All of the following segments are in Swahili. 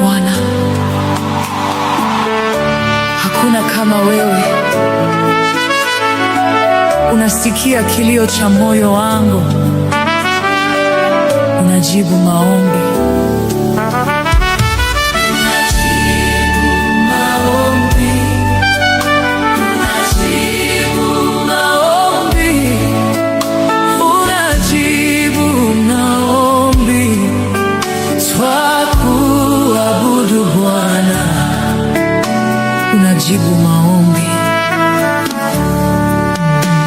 Bwana, hakuna kama wewe. Unasikia kilio cha moyo wangu, unajibu maombi. Unajibu maombi.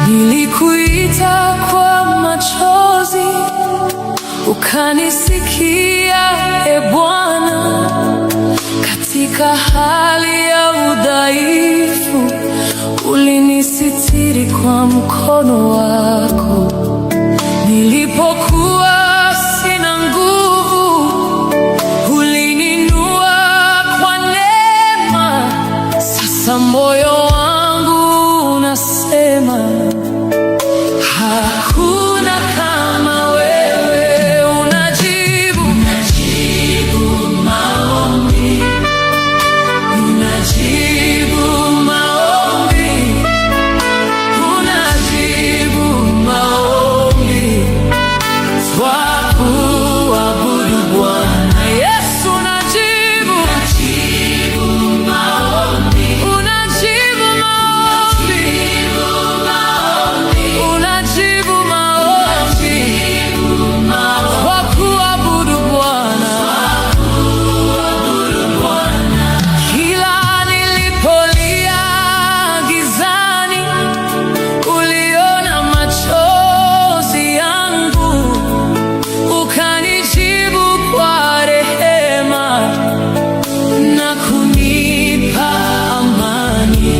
Nilikuita kwa machozi, ukanisikia, e Bwana. Katika hali ya udhaifu, ulinisitiri kwa mkono wako. Nilipokuwa sina nguvu, ulininua kwa neema. Sasa moyo wangu unasema, hakuna kama wewe. Unajibu maombi, unajibu maombi, unajibu maombi. Twakuabudu Bwana. Yesu, unajibu maombi, unajibu maombi, unajibu maombi. Twakuabudu Bwana. Kila nilipolia gizani, uliona machozi yangu, ukanijibu kwa rehema na kunipa amani.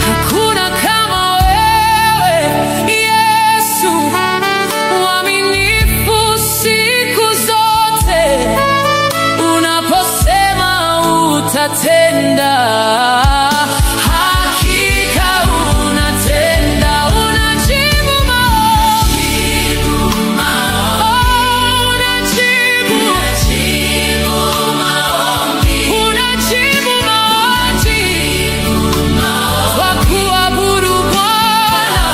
Hakuna kama wewe Yesu, mwaminifu siku zote. Unaposema utatenda, hakika unatenda. Unajibu maombi, unajibu maombi. Twakuabudu Bwana.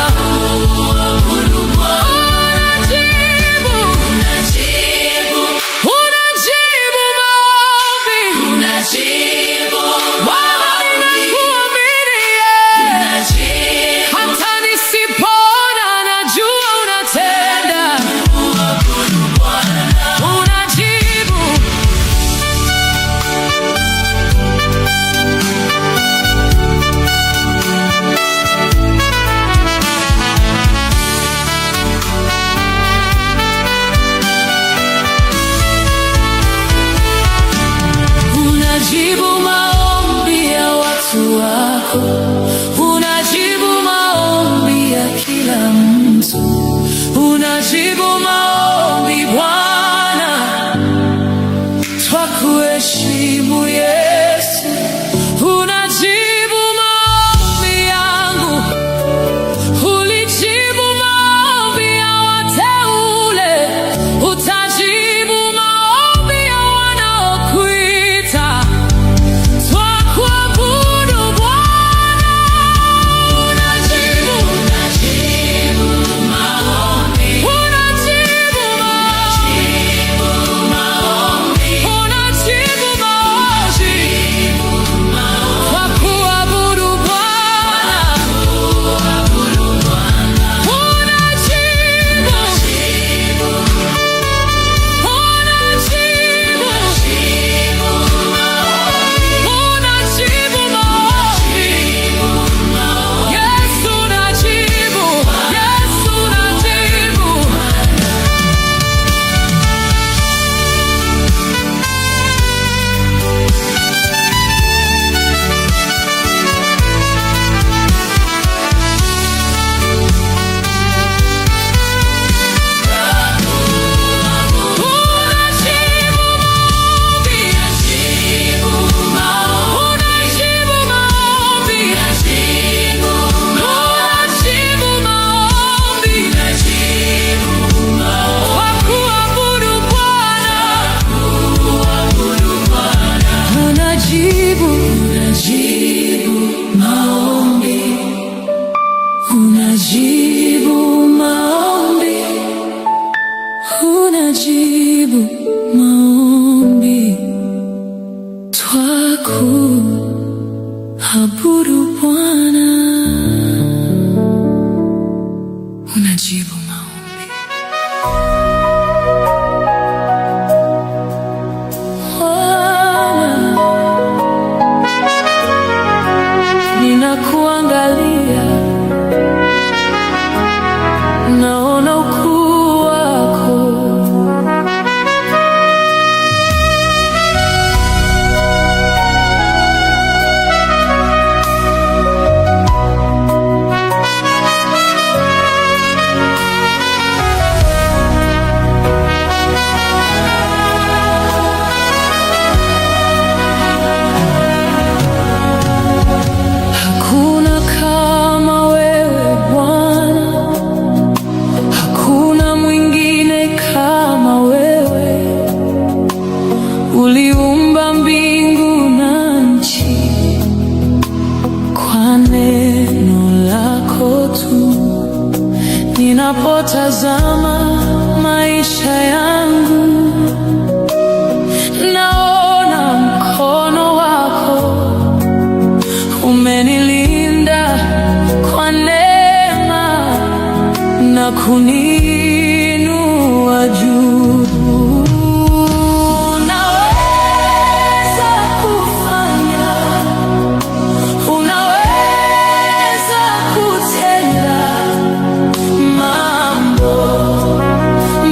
Unajibu maombi. Bwana, unajibu maombi, twakuabudu Bwana, unajibu maombi. Bwana, ninakuangalia, naona ukuu wako. Hakuna kama wewe Bwana, hakuna mwingine kama wewe. Uliumba mbingu na nchi kwa neno lako tu. Ninapotazama maisha yangu, naona mkono wako. Umenilinda kwa neema na kuniinua juu. Unaweza kufanya, unaweza kutenda mambo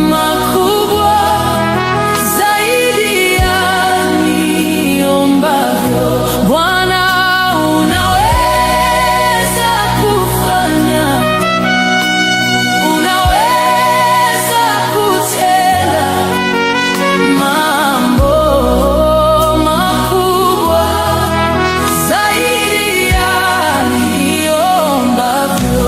makubwa zaidi ya niombavyo. Bwana, unaweza kufanya, unaweza kutenda mambo makubwa zaidi ya niombavyo.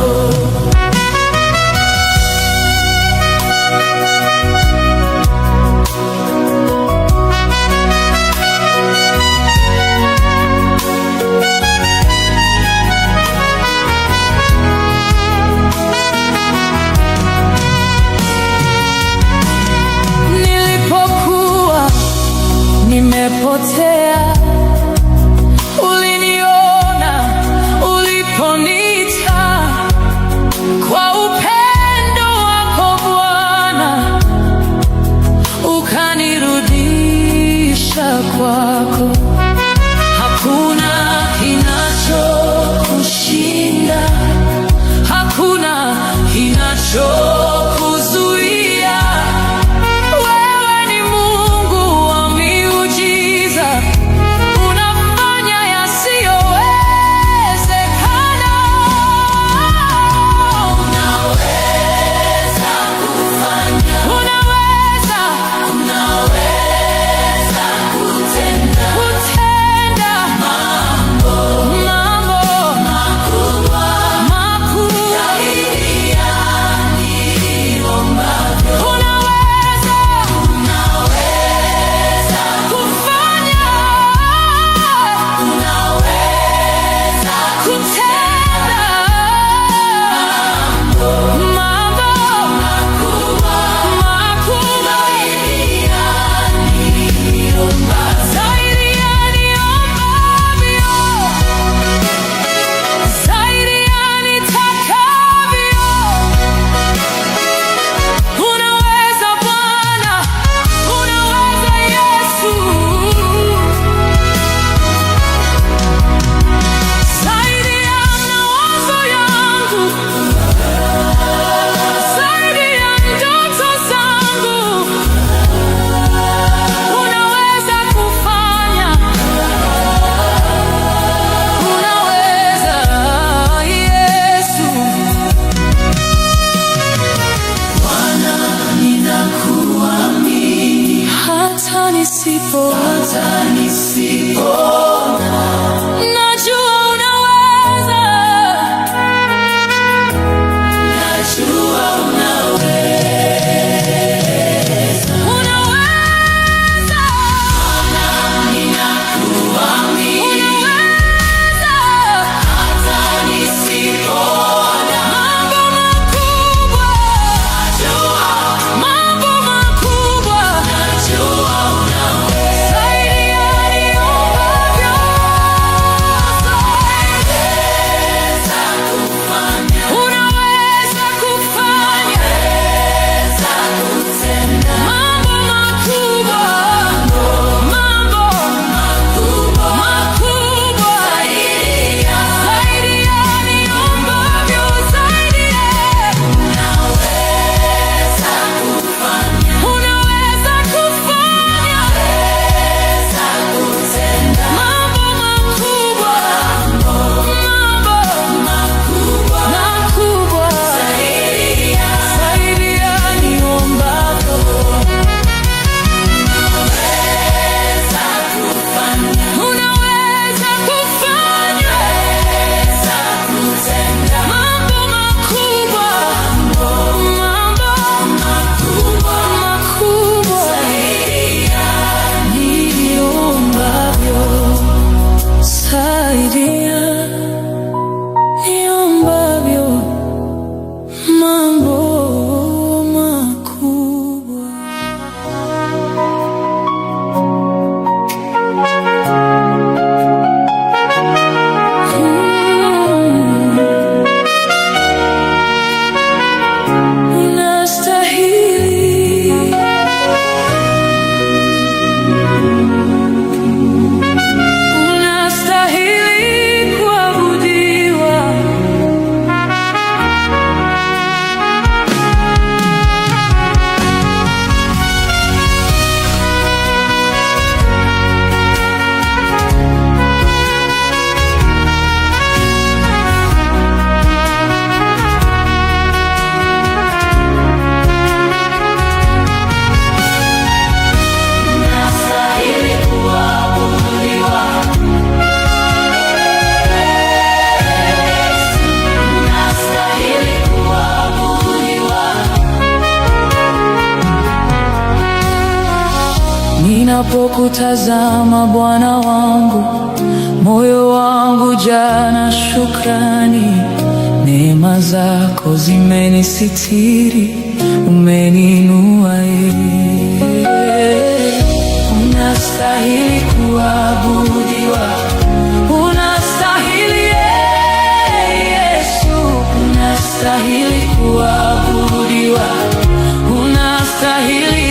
Nilipokuwa nimepotea, uliniona, uliponiita. Kwa upendo wako Bwana, ukanirudisha kwako. Hakuna kinachokushinda, hakuna kinachokuzuia. Wewe ni Mungu wa miujiza, unafanya yasiyowezekana. Unaweza kufanya, unaweza kutenda mambo makubwa zaidi ya niombavyo. Unaweza kufanya, unaweza kutenda mambo makubwa zaidi ya niombavyo, zaidi ya niombavyo, zaidi ya nitakavyo. Unaweza Bwana, unaweza Yesu, zaidi ya mawazo yangu, zaidi ya ndoto zangu. Unaweza kufanya, unaweza Yesu. Bwana, ninakuamini hata nisipoona, najua unaweza, najua unaweza, unaweza. Bwana, ninakuamini unaweza hata nisipoona mambo makubwa, najua mambo Ninapokutazama Bwana wangu, moyo wangu jana shukrani. Neema zako zimenisitiri, umeniinua unastahili kuabudiwa, unastahili Yesu, unastahili kuabudiwa, unastahili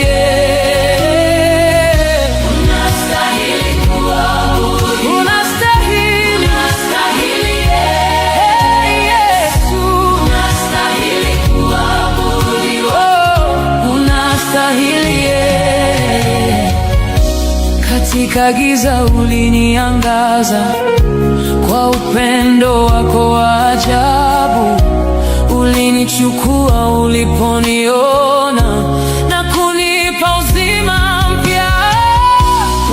katika giza uliniangaza kwa upendo wako wa ajabu. Ulinichukua uliponiona na kunipa uzima mpya.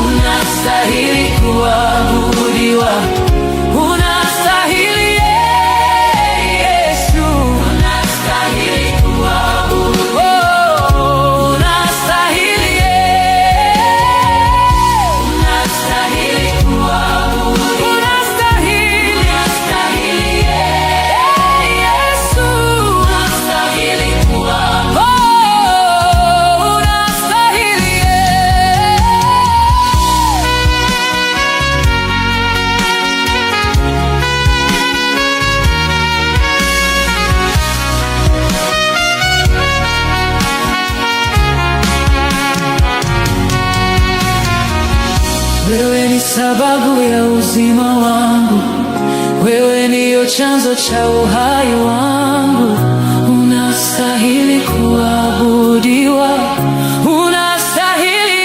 Unastahili kuabudiwa, unastahili Yesu, unastahili kuabudiwa, wewe ni sababu ya uzima wangu, wewe ndiyo chanzo cha uhai wangu. Unastahili kuabudiwa, unastahili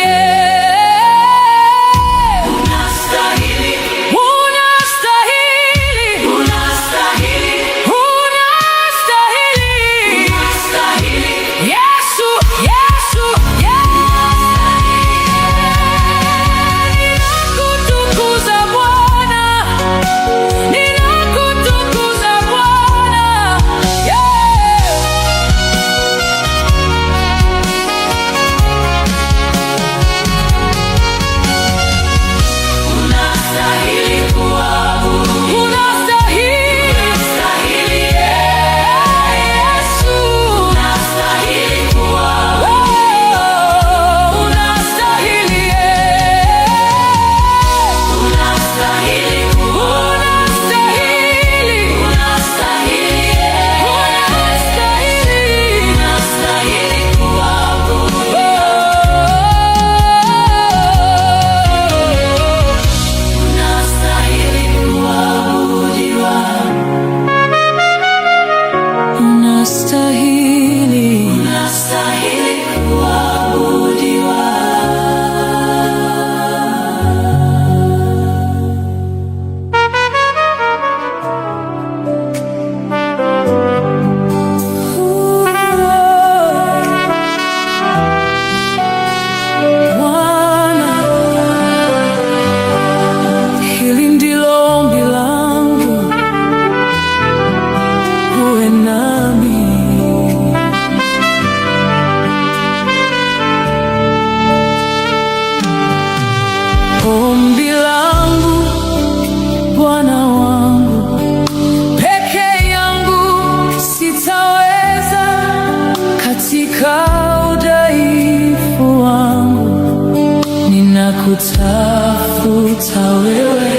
kutafuta wewe,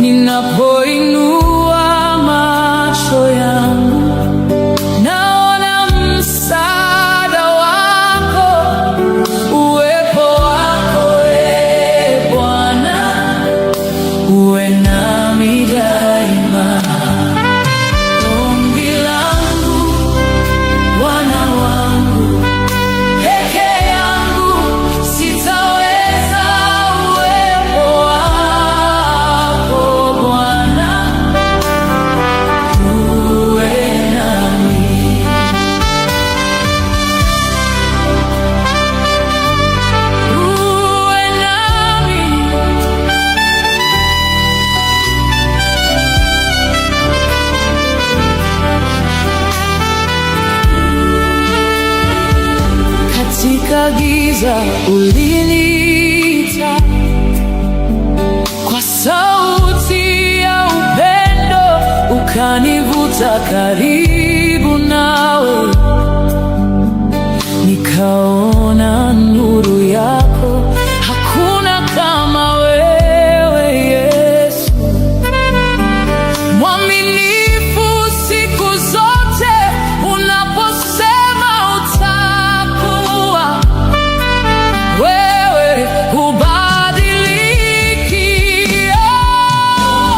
ninapoinua macho yangu naona msaada wako, uwepo wako Bwana, uwe nami daima. Ombi langu Bwana wangu, peke yangu sitaweza, uwepo wako Bwana ya giza uliniita, kwa sauti ya upendo ukanivuta karibu nawe, nikaona nuru yako. Hakuna kama wewe Yesu, mwaminifu siku zote. Unaposema utakuwa, wewe hubadiliki.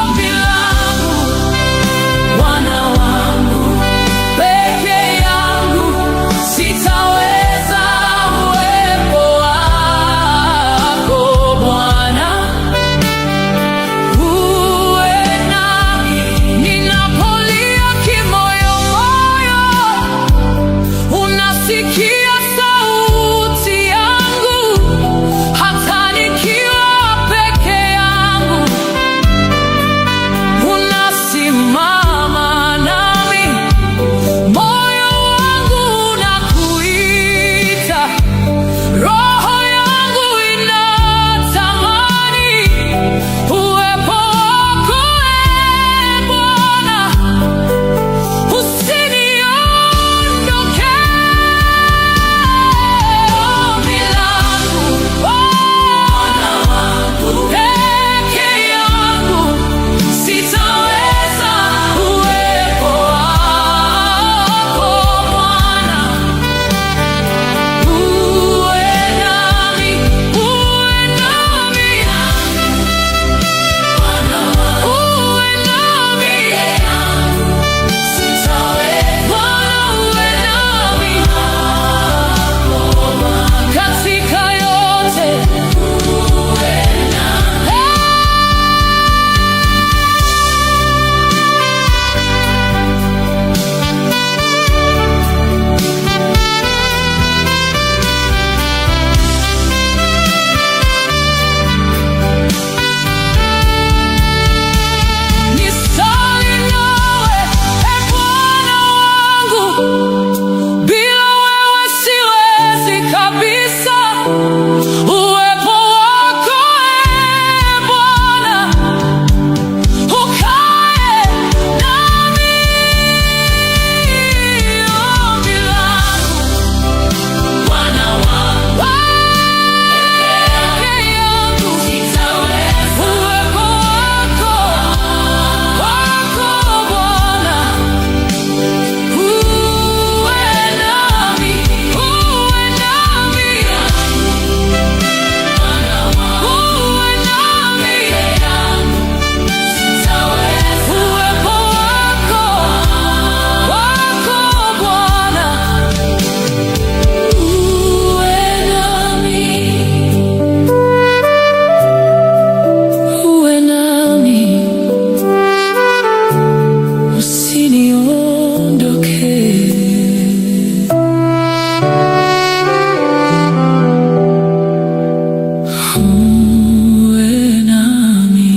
Ombi langu, Bwana wangu, peke yangu sitaweza. Uwepo wako Bwana uwe nami, ninapolia kimoyomoyo. Unasikia sauti yangu, hata nikiwa peke yangu. Unasimama nami, moyo wangu unakuita, roho yangu inatamani uwepo wako. Bwana, usiniondoke. Ombi langu, Bwana wangu, peke yangu sitaweza. Uwepo wako Bwana uwe nami, uwe nami. Bwana uwe nami, sitaweza. Uwe nami katika yote, uwe nami. Nisali nawe, Bwana wangu, bila wewe siwezi kabisa. Uwepo wako Bwana ukae nami. Ombi langu, Bwana wangu, peke yangu sitaweza. Uwepo wako Bwana uwe nami, uwe nami. Uwe nami, sitaweza. Uwepo wako Bwana uwe nami, uwe nami, usiniondoke. Uwe nami.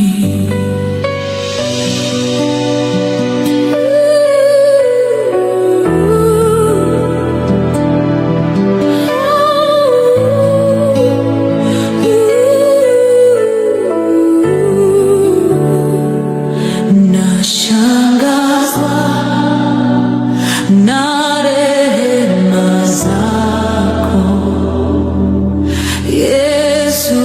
Nashangazwa na rehema zako Yesu.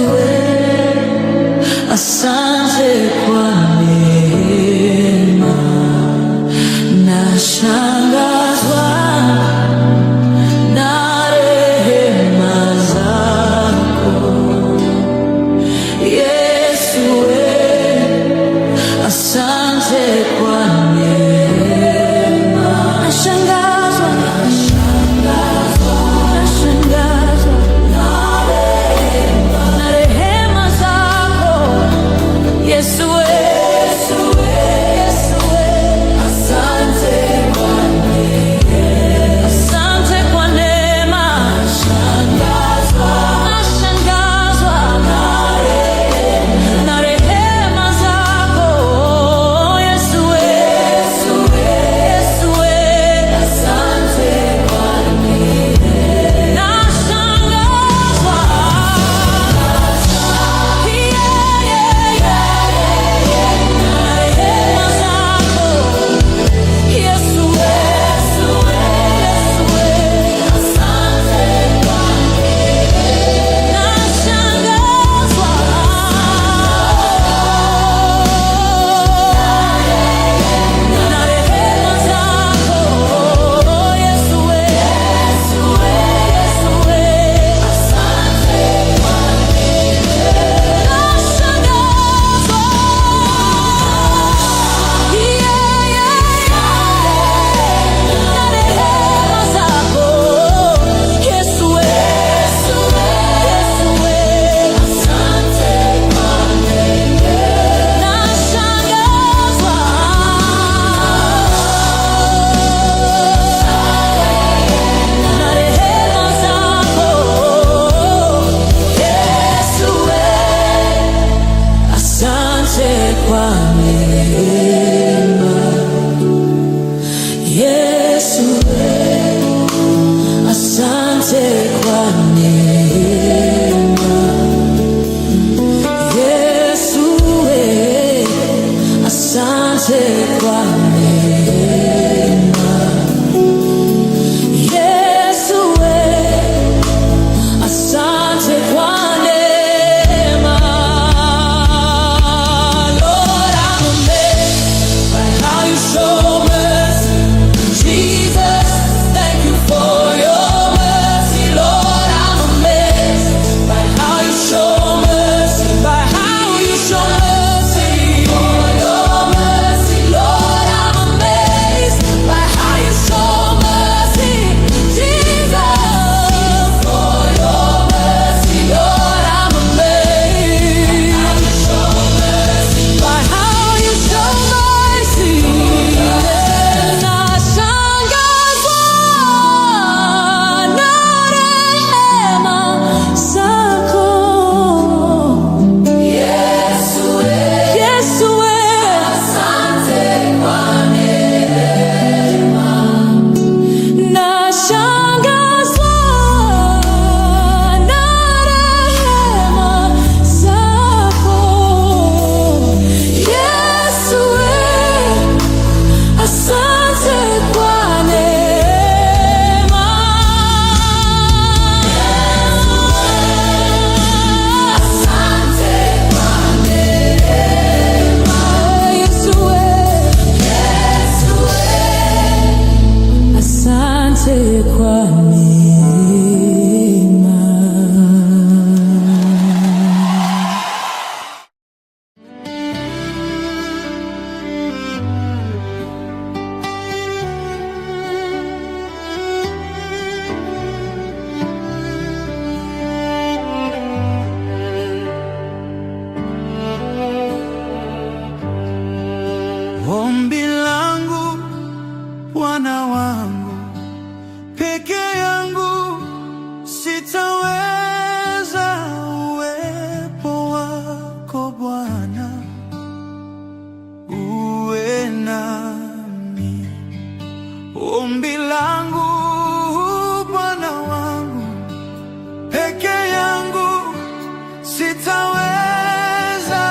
sitaweza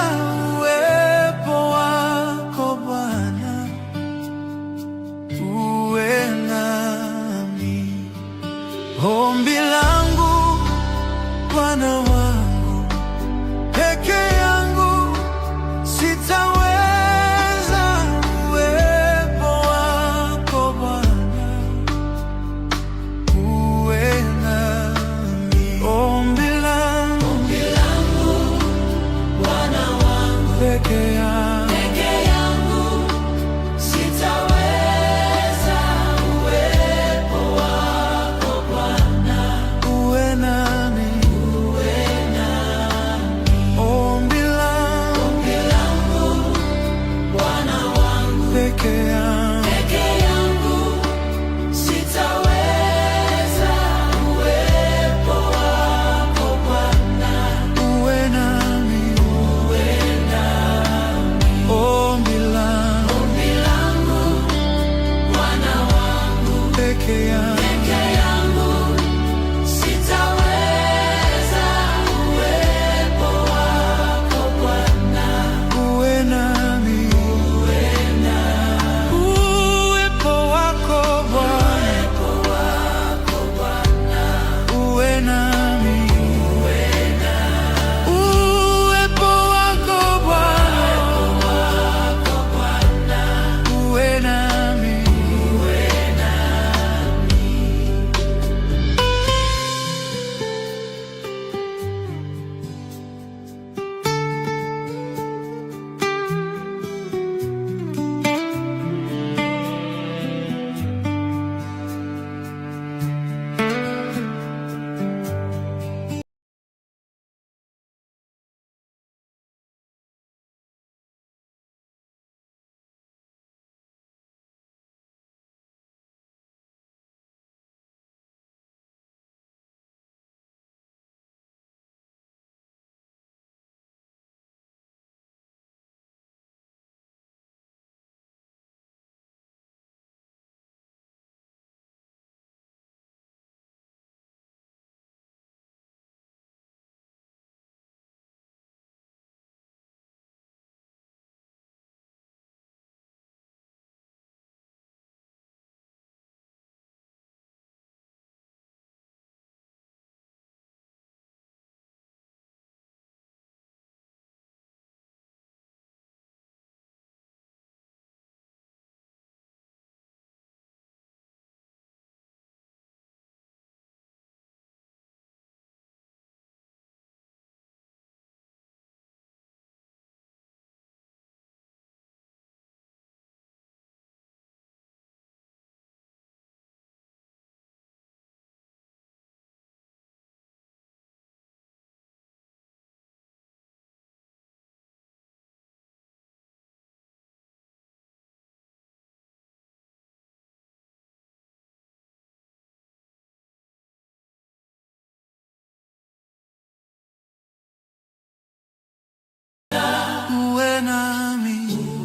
uwepo wako Bwana, uwe nami. Ombi langu Bwana wangu, peke yangu sitaweza uwepo wako Bwana, uwe nami. Ombi langu Bwana wangu, peke yangu sitaweza uwepo wako Bwana, uwe nami. Ombi langu Bwana wangu, peke yangu sitaweza uwepo wako Bwana, uwe nami. Ombi langu Bwana wangu, peke yangu sitaweza uwepo wako Bwana, uwe nami. Uwepo wako Bwana, uwe nami. Uwepo wako Bwana, uwe nami.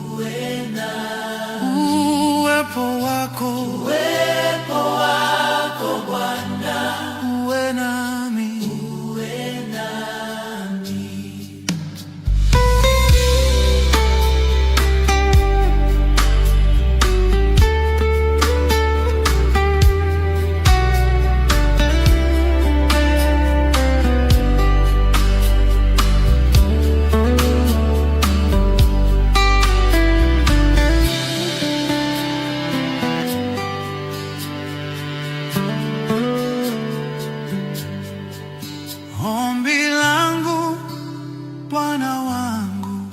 Uwe nami. Uwepo wako Bwana, uwe nami. Ombi langu Bwana wangu,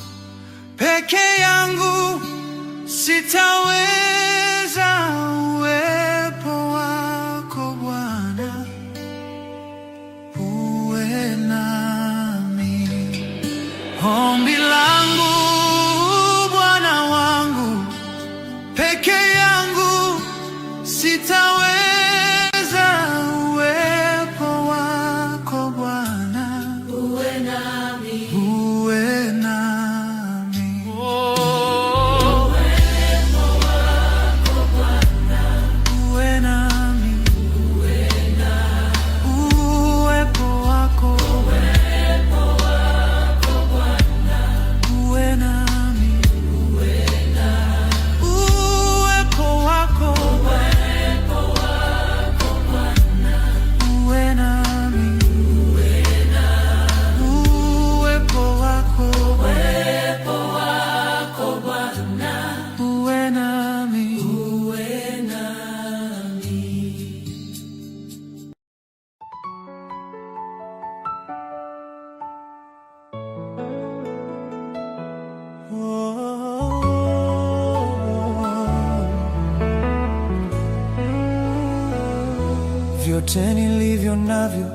peke yangu sitaweza uwepo wako Bwana, uwe nami. Ombi langu Bwana wangu, peke yangu sitaweza uwepo wako Bwana, uwe nami. Uwepo wako vyote nilivyo navyo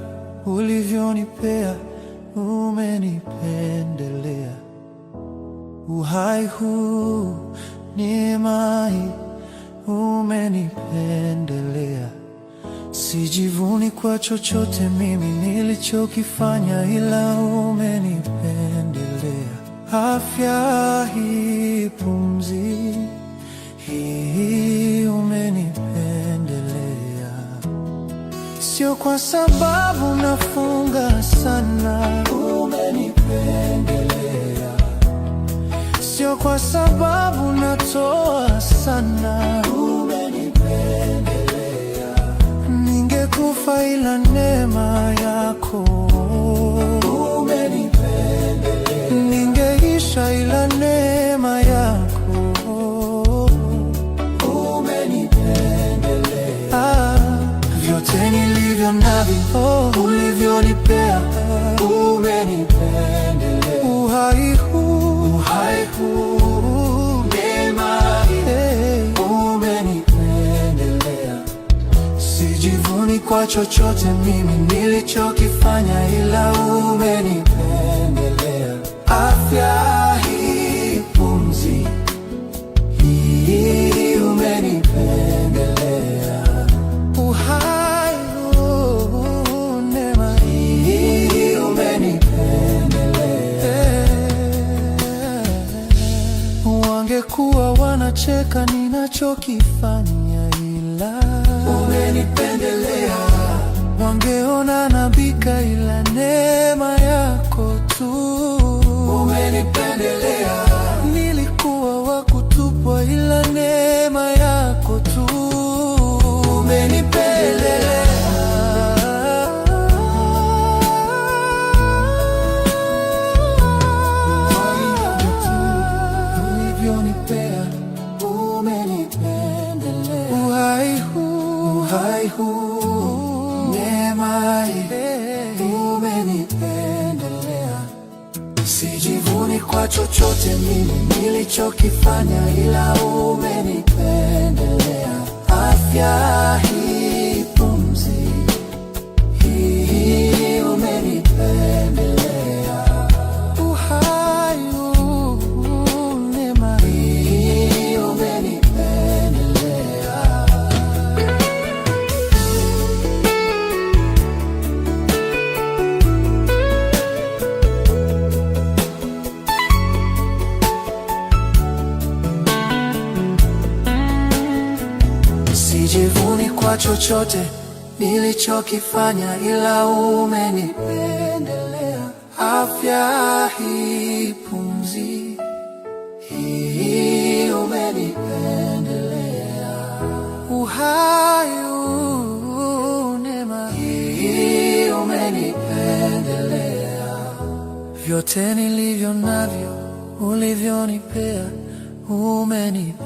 ulivyonipea, umenipendelea. Uhai huu, neema hii, umenipendelea. Sijivuni kwa chochote mimi nilichokifanya, ila umenipendelea. Afya hii, pumzi hii, umenipendelea. Sio kwa sababu nafunga sana, umenipendelea. Sio kwa sababu natoa sana, umenipendelea. Ningekufa ila neema yako, umenipendelea. Ningeisha ila neema yako, umenipendelea. Vyote nilivyo navyo ulivyonipea, umenipendelea. Uhai huu, neema hii, umenipendelea. Sijivuni kwa chochote mimi nilichokifanya, ila umenipendelea. Afya hii, pumzi hii, umenipendelea. Uhai huu, neema hii, umenipendelea. Wangekuwa wanacheka ninachokifanya, ila umenipendelea. Wangeona nabika, ila neema yako tu, umenipendelea. Nilikuwa wa kutupwa, ila neema yako tu, umenipendelea. Ulivyonipea, umenipendelea. Uhai huu, neema hii, umenipendelea. Sijivuni kwa chochote mimi nilichokifanya, ila umenipendelea. Afya hii, pumzi hii, umenipendelea. Uhai huu, neema hii, umenipendelea. Sijivuni kwa chochote nilichokifanya, ila umenipendelea. Afya hii, pumzi hii, umenipendelea. Uhai huu, neema hii, umenipendelea. Vyote nilivyo navyo ulivyonipea, umenipendelea.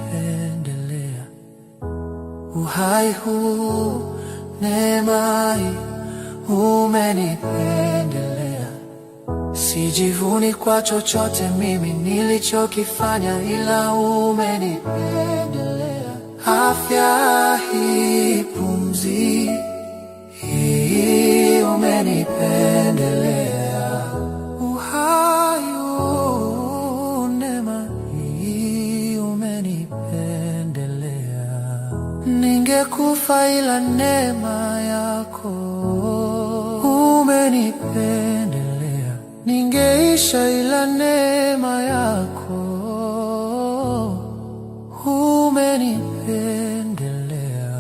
Uhai huu, neema hii, umenipendelea. Sijivuni kwa chochote mimi nilichokifanya, ila umenipendelea. Afya hii, pumzi hii, umenipendelea. Uhai huu, neema hii, umenipendelea. Ningekufa ila neema yako, umenipendelea. Ningeisha ila neema yako, umenipendelea.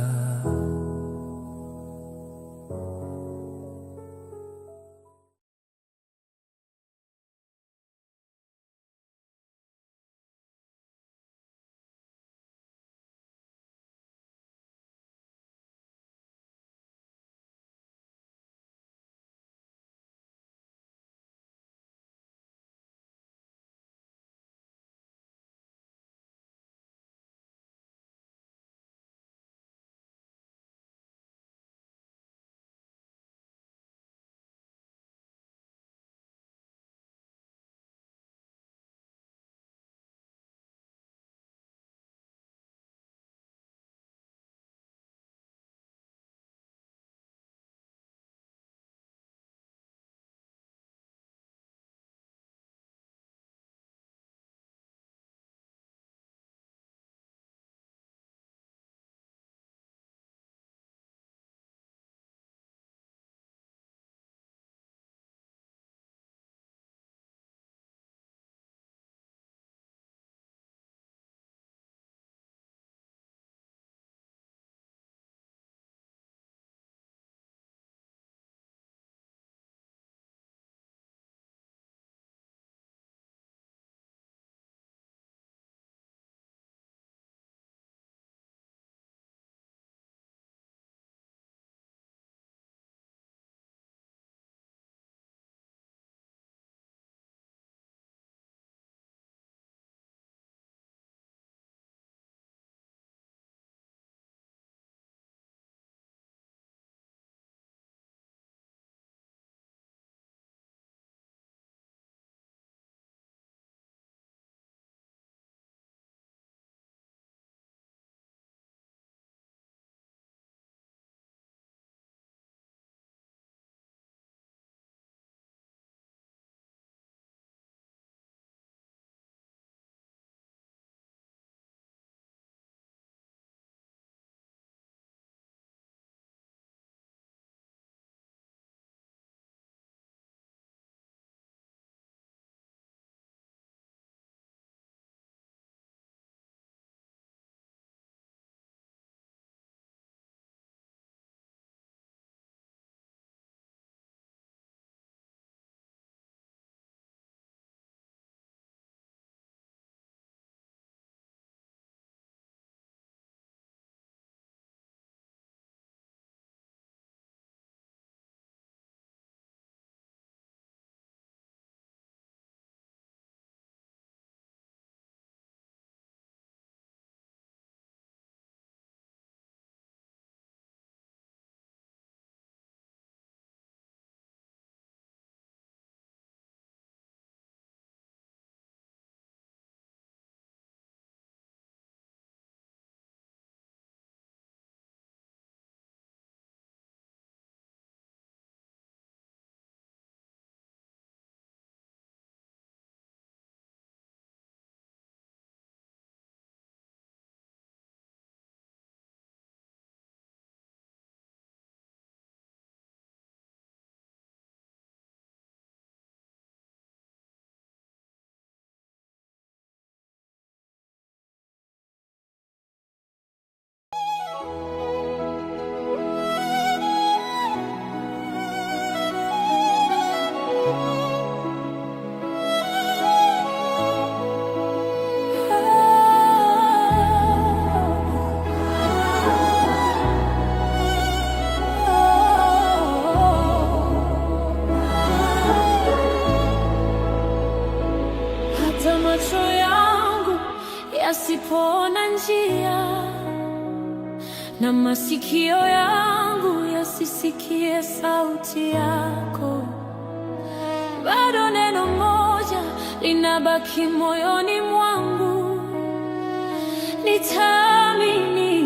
nisipoona njia na masikio yangu yasisikie sauti yako, bado neno moja linabaki moyoni mwangu: nitaamini,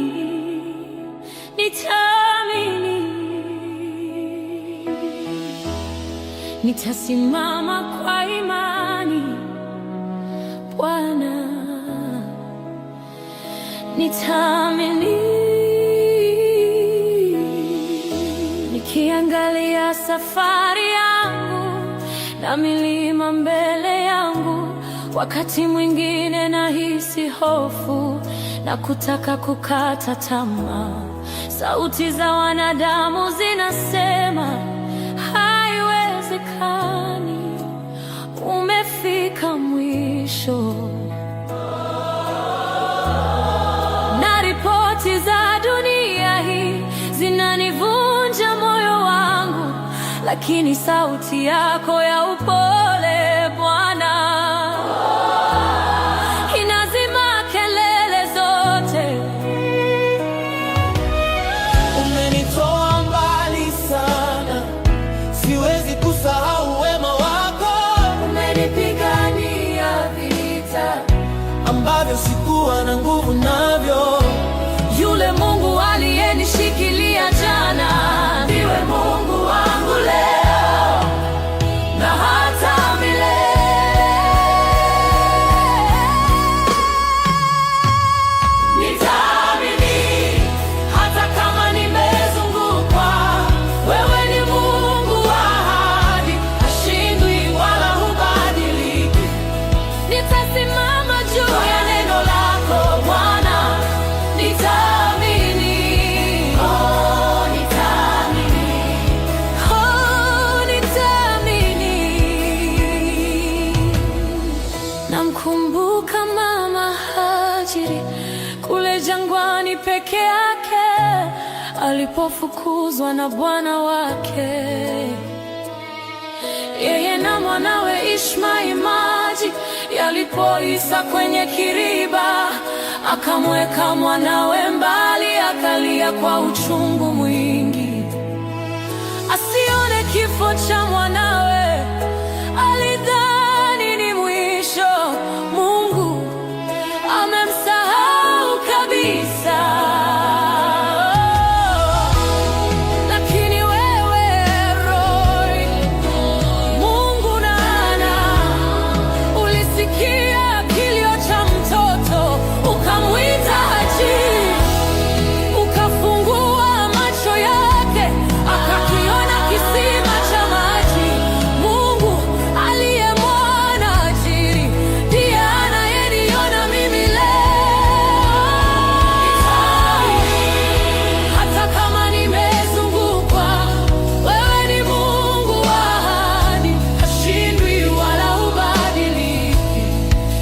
nitaamini, nitasimama kwa imani Bwana, nitaamini. Nikiangalia safari yangu na milima mbele yangu, wakati mwingine nahisi hofu na kutaka kukata tamaa. Sauti za wanadamu zinasema haiwezekani, umefika mwisho. Na ripoti za dunia hii zinanivunja moyo wangu, lakini sauti yako ya upole Bwana inazima kelele zote. Umenitoa mbali sana, siwezi kusahau wema wako. Umenipigania vita ambavyo sikuwa na nguvu navyo. Yule Mungu aliyenishikilia jana ndiwe Mungu wangu leo na hata milele. Nitaamini hata kama nimezungukwa. Wewe ni Mungu wa ahadi, hashindwi wala hubadiliki. Nitasimama juu ya neno lako Bwana, nitaamini. Oh, nitaamini. Oh, nitaamini. Namkumbuka Mama Hajiri kule jangwani peke yake, alipofukuzwa na bwana wake. Yeye na mwanawe Ishmaeli maji yalipoisha kwenye kiriba, akamweka mwanawe mbali, akalia kwa uchungu mwingi asione kifo cha mwanawe. Alidhani ni mwisho, Mungu amemsahau kabisa. Lakini wewe Roy, Mungu nana, ulisikia kilio cha mtoto, ukamwita Hajiri, ukafungua macho yake, akakiona kisima cha maji. Mungu aliyemwona Hajiri ndiye anayeniona mimi leo. Hata kama nimezungukwa, wewe ni Mungu wa ahadi, hashindwi wala hubadiliki.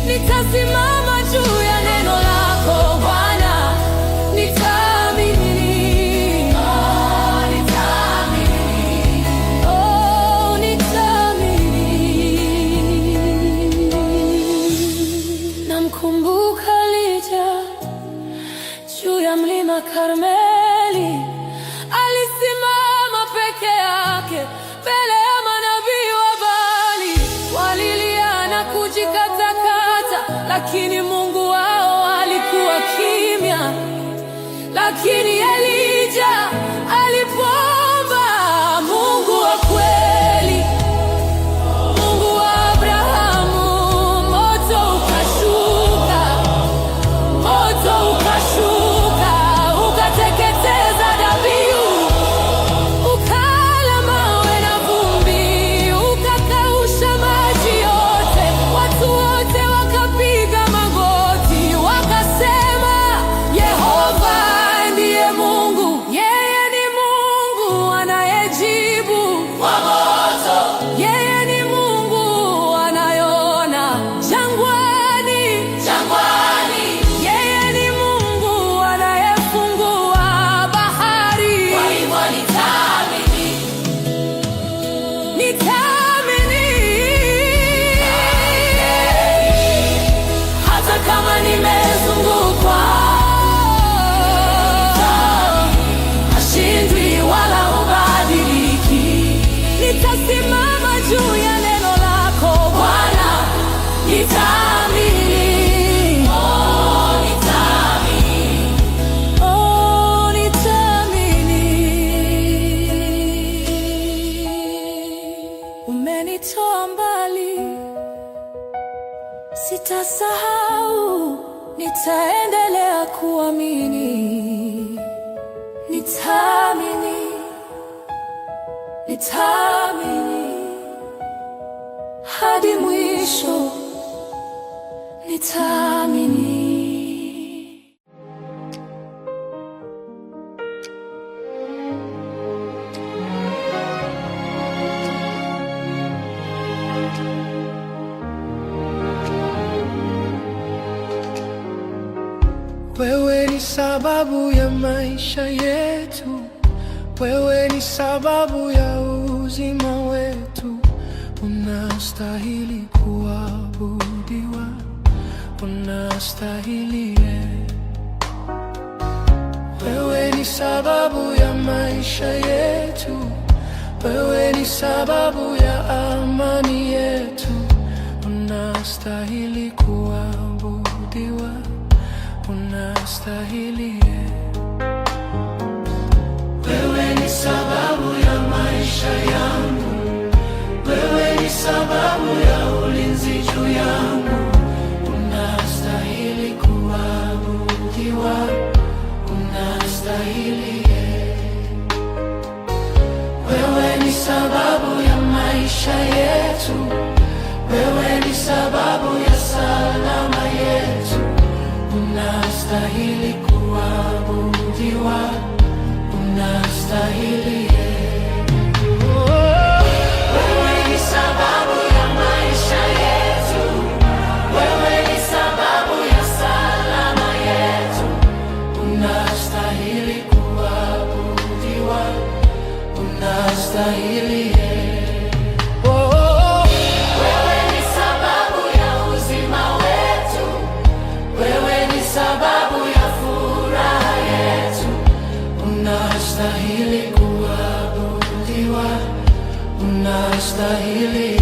Nitasimama juu ya neno lako Bwana, nitaamini. Oh, nitaamini. Oh, nitaamini. Namkumbuka Elijah juu ya mlima Karmeli, alisimama peke yake mbele ya manabii wa Baali. Walilia na kujikatakata, lakini Mungu wao alikuwa kimya. Lakini Elijah alipoomba, Mungu wa kweli, Mungu wa Abrahamu, moto ukashuka, moto ukashuka, ukateketeza dhabihu, ukala mawe na vumbi, ukakausha maji yote. Watu wote wakapiga magoti, wakasema Yehova ndiye Mungu. umenitoa mbali, sitasahau, nitaendelea kuamini, nitaamini, nitaamini hadi mwisho, nitaamini. Wewe ni sababu ya maisha yetu, wewe ni sababu ya uzima wetu. Unastahili kuabudiwa, unastahili. Wewe ni sababu ya maisha yetu, wewe ni sababu ya amani yetu. Unastahili kuabudiwa, unastahili. Wewe ni sababu ya maisha yangu, wewe ni sababu ya ulinzi juu yangu. Unastahili kuabudiwa, unastahili. Wewe ni sababu ya maisha yetu, wewe ni sababu ya salama yetu. Unastahili kuabudiwa, unastahili. Wewe ni sababu ya maisha yetu, wewe ni sababu ya salama yetu. Unastahili kuabudiwa, unastahili. Unastahili kuabudiwa, unastahili.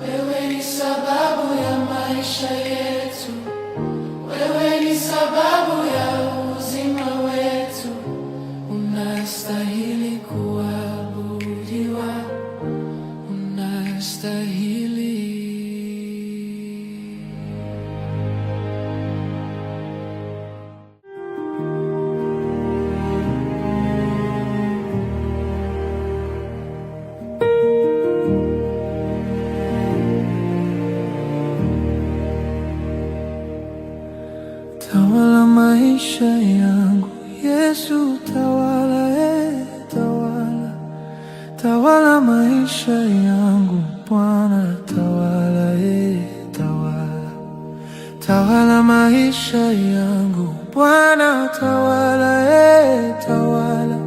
Wewe ni sababu ya maisha yetu, wewe ni sababu ya salama yetu. Unastahili kuabudiwa, unastahili. Tawala maisha yangu Yesu, tawala, tawala. Tawala maisha yangu Bwana, tawala, tawala. Tawala maisha yangu Bwana, tawala, tawala.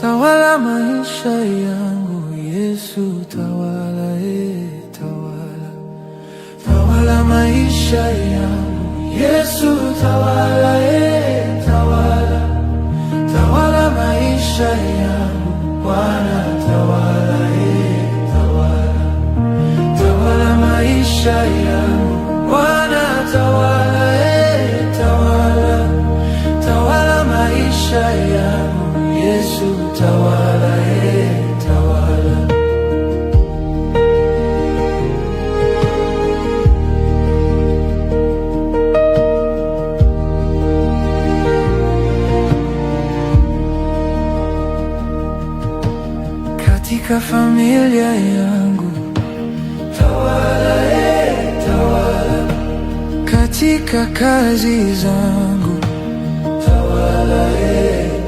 Tawala maisha yangu Yesu, tawala, tawala. Tawala maisha yangu Yesu, tawala, tawala. Tawala maisha yangu Bwana, tawala, tawala. Tawala maisha yangu Bwana, tawala, tawala. Tawala maisha yangu Yesu, tawala, tawala. katika familia yangu, tawala, tawala. Katika kazi zangu, tawala,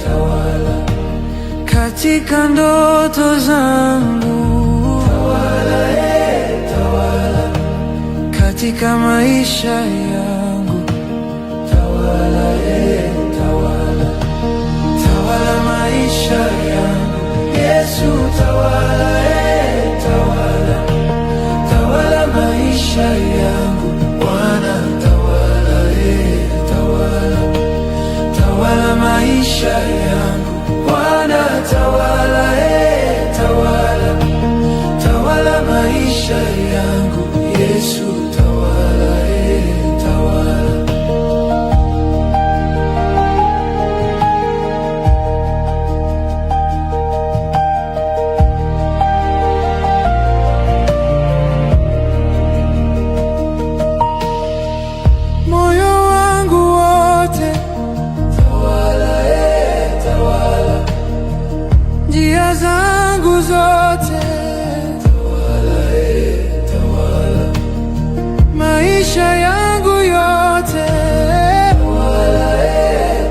tawala. Katika ndoto zangu, tawala, tawala. Katika maisha yangu, tawala, tawala. Tawala maisha yangu, Yesu, tawala, tawala. Tawala maisha yangu, Bwana, tawala, tawala. Tawala maisha yangu, Bwana, tawala, tawala. Tawala maisha yangu, Yesu, tawala, tawala. Njia zangu zote, tawala, tawala. Maisha yangu yote, tawala,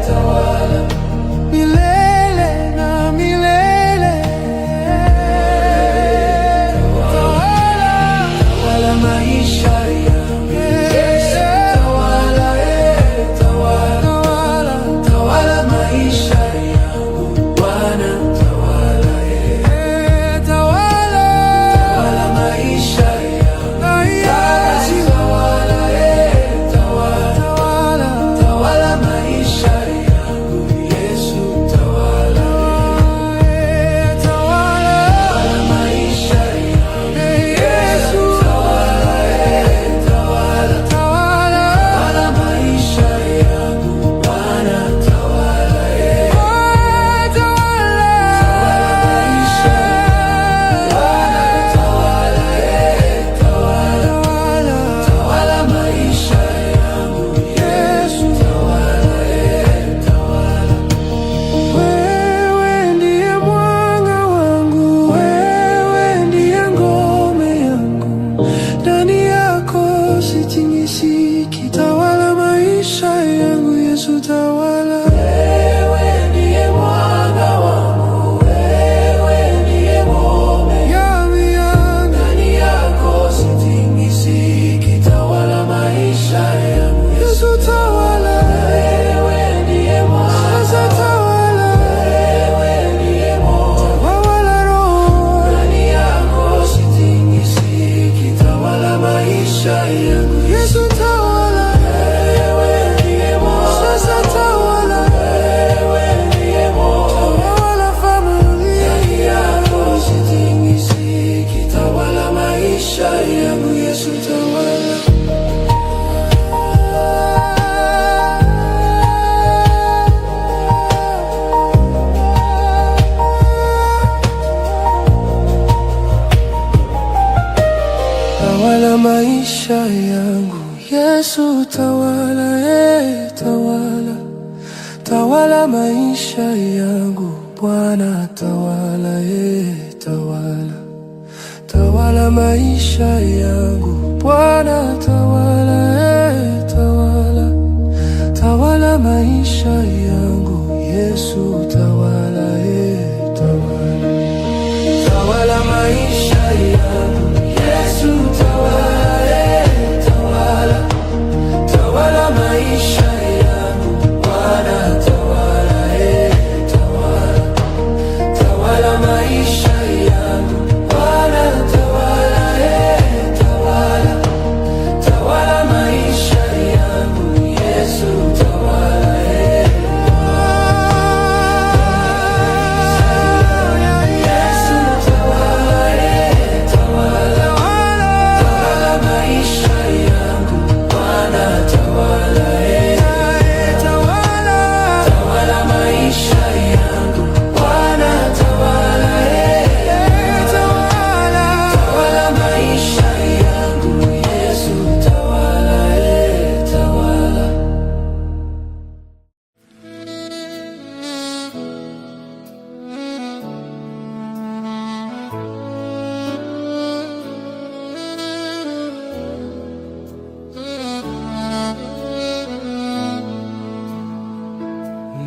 tawala. Milele na milele, tawala. Tawala maisha yangu, Yesu, tawala, tawala. Tawala maisha yangu, Bwana, tawala maisha yangu, Yesu, tawala. Wewe ndiye mwanga wangu, wewe ndiye ngome yangu, ndani yako sitingiziki. Tawala maisha yangu, Yesu, tawala. Wewe ndiye mwanga, tawala. Wewe ndiye ngome, tawala Roho, ndani yako sitingiziki. Tawala maisha yangu, Yesu, tawala. Tawala maisha yangu, Yesu, tawala, tawala. Tawala maisha yangu, Bwana, tawala, tawala. Tawala maisha yangu, Bwana, tawala, tawala. Tawala maisha yangu, Yesu, tawala, tawala. Tawala maisha yangu, Yesu, tawala, tawala. Tawala maisha yangu, Bwana, tawala, tawala. Tawala maisha yangu, Bwana, tawala, tawala. Tawala maisha yangu, Yesu, tawala, Yesu, tawala.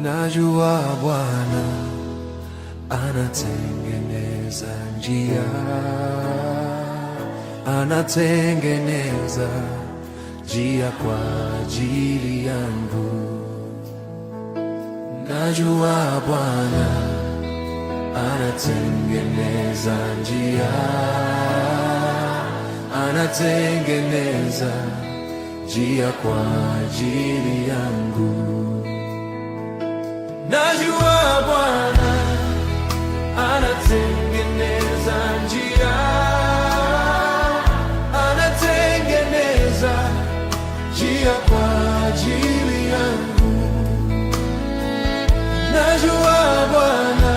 Najua Bwana anatengeneza njia, anatengeneza njia kwa ajili yangu. Najua Bwana anatengeneza njia, anatengeneza njia kwa ajili yangu. Najua Bwana anatengeneza njia, anatengeneza njia kwa ajili yangu. Najua Bwana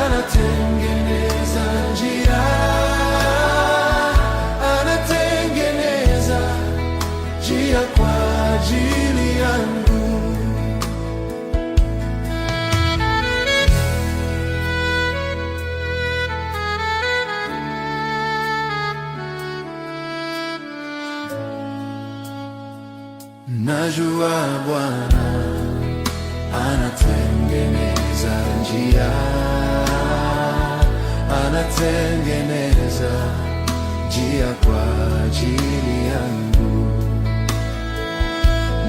anatengeneza njia, anatengeneza njia kwa ajili yangu. Najua Bwana anatengeneza njia, anatengeneza njia kwa ajili yangu.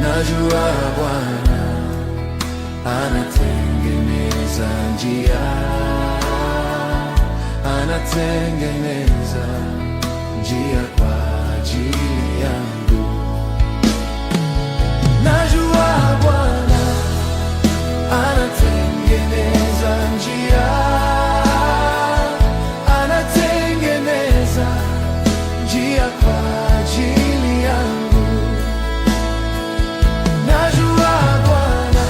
Najua Bwana anatengeneza njia, anatengeneza njia kwa ajili yangu. Najua Bwana anatengeneza njia, anatengeneza njia kwa ajili yangu. Najua Bwana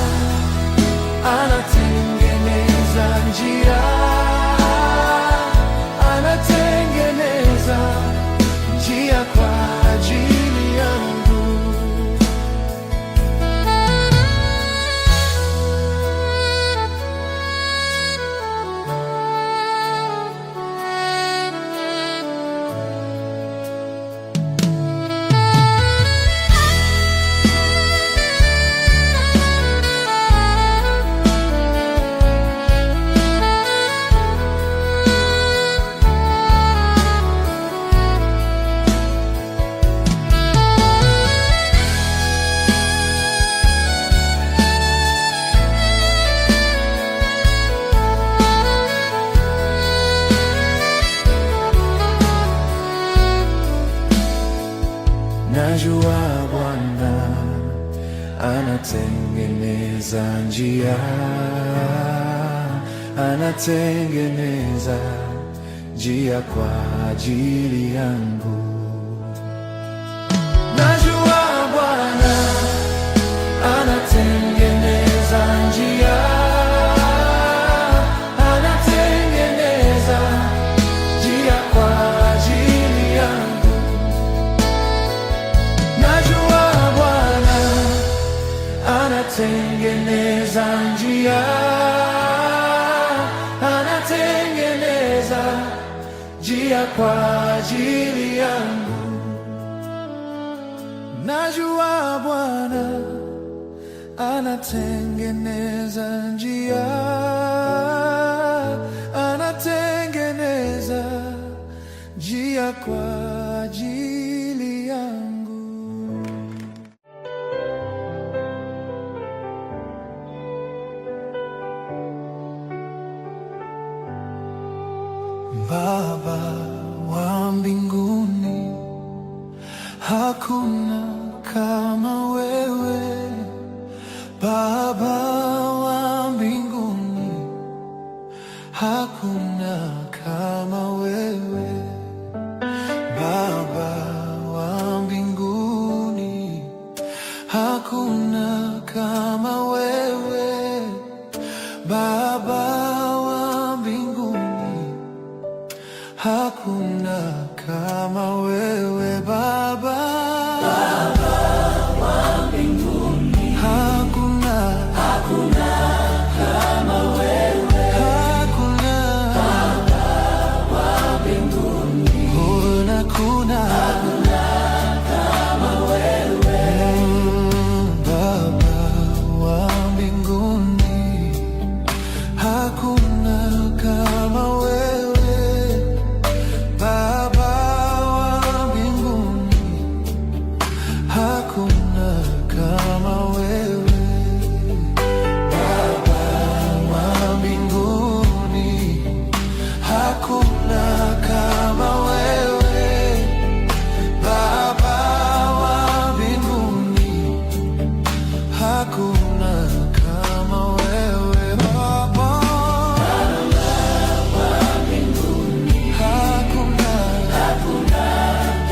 anatengeneza njia, anatengeneza njia kwa ajili yangu. Najua Bwana anatengeneza njia, anatengeneza njia kwa ajili yangu. Najua Bwana anatengeneza njia, anatengeneza njia kwa ajili yangu. Najua Bwana anatengeneza njia, anatengeneza njia kwa ajili yangu. Najua Bwana anatengeneza njia, anatengeneza njia kwa ajili yangu. Baba wa mbinguni, hakuna kama wewe. Baba wa mbinguni, hakuna kama wewe. Baba wa mbinguni, hakuna kama wewe. Baba wa mbinguni, hakuna kama wewe. Baba wa mbinguni, hakuna kama wewe. Hakuna Baba wa mbinguni, hakuna kama wewe. Baba wa hakuna kama wewe Baba. Baba wa mbinguni, hakuna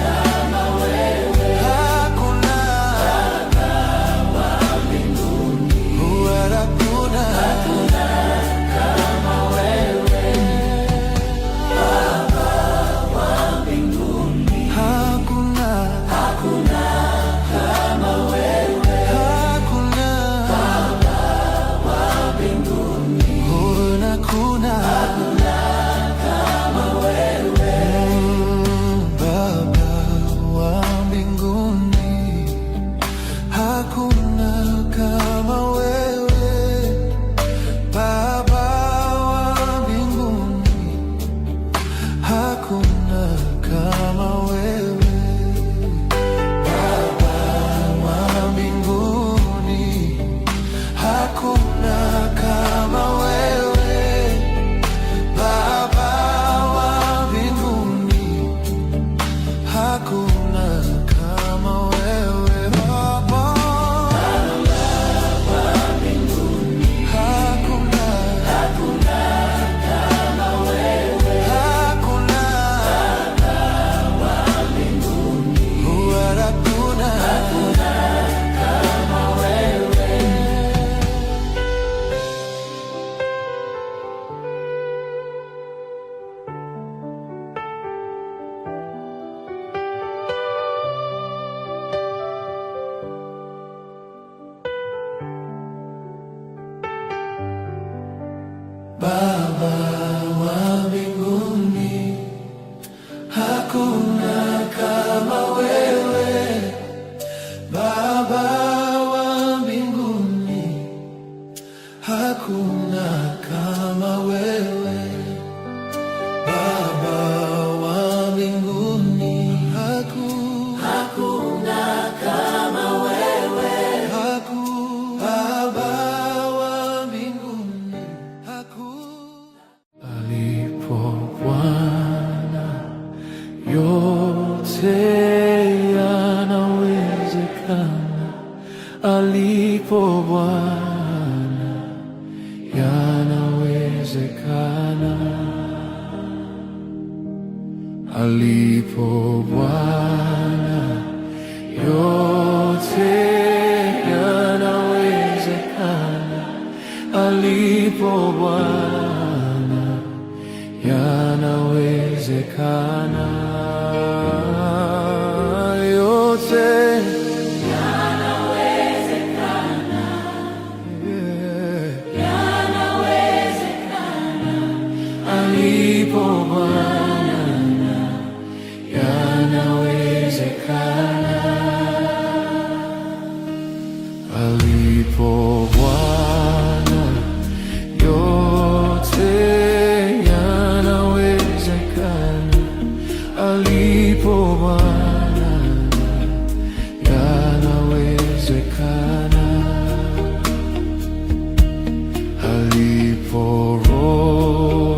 kama wewe. Hakuna Baba wa mbinguni, hakuna kama wewe. Baba wa mbinguni, hakuna kama wewe. Hakuna Baba wa mbinguni, hakuna kama wewe. Baba wa mbinguni, hakuna kama wewe. Baba wa mbinguni, hakuna kama wewe. Baba wa mbinguni, hakuna kama wewe. Baba wa mbinguni, hakuna kama wewe Baba. Baba wa mbinguni, hakuna kama wewe. Hakuna Baba wa mbinguni, hakuna kama wewe. Baba wa mbinguni, hakuna kama wewe. Baba wa mbinguni, hakuna kama wewe. Baba wa mbinguni, hakuna kama wewe. Baba wa mbinguni, alipo Bwana yote yanawezekana. Alipo Bwana yanawezekana. Alipo Bwana yote yanawezekana. Alipo Bwana yanawezekana. Yote yanawezekana. Yanawezekana. Alipo Bwana yanawezekana. Alipo Bwana yote yanawezekana. Alipo Bwana yanawezekana. Alipo Roho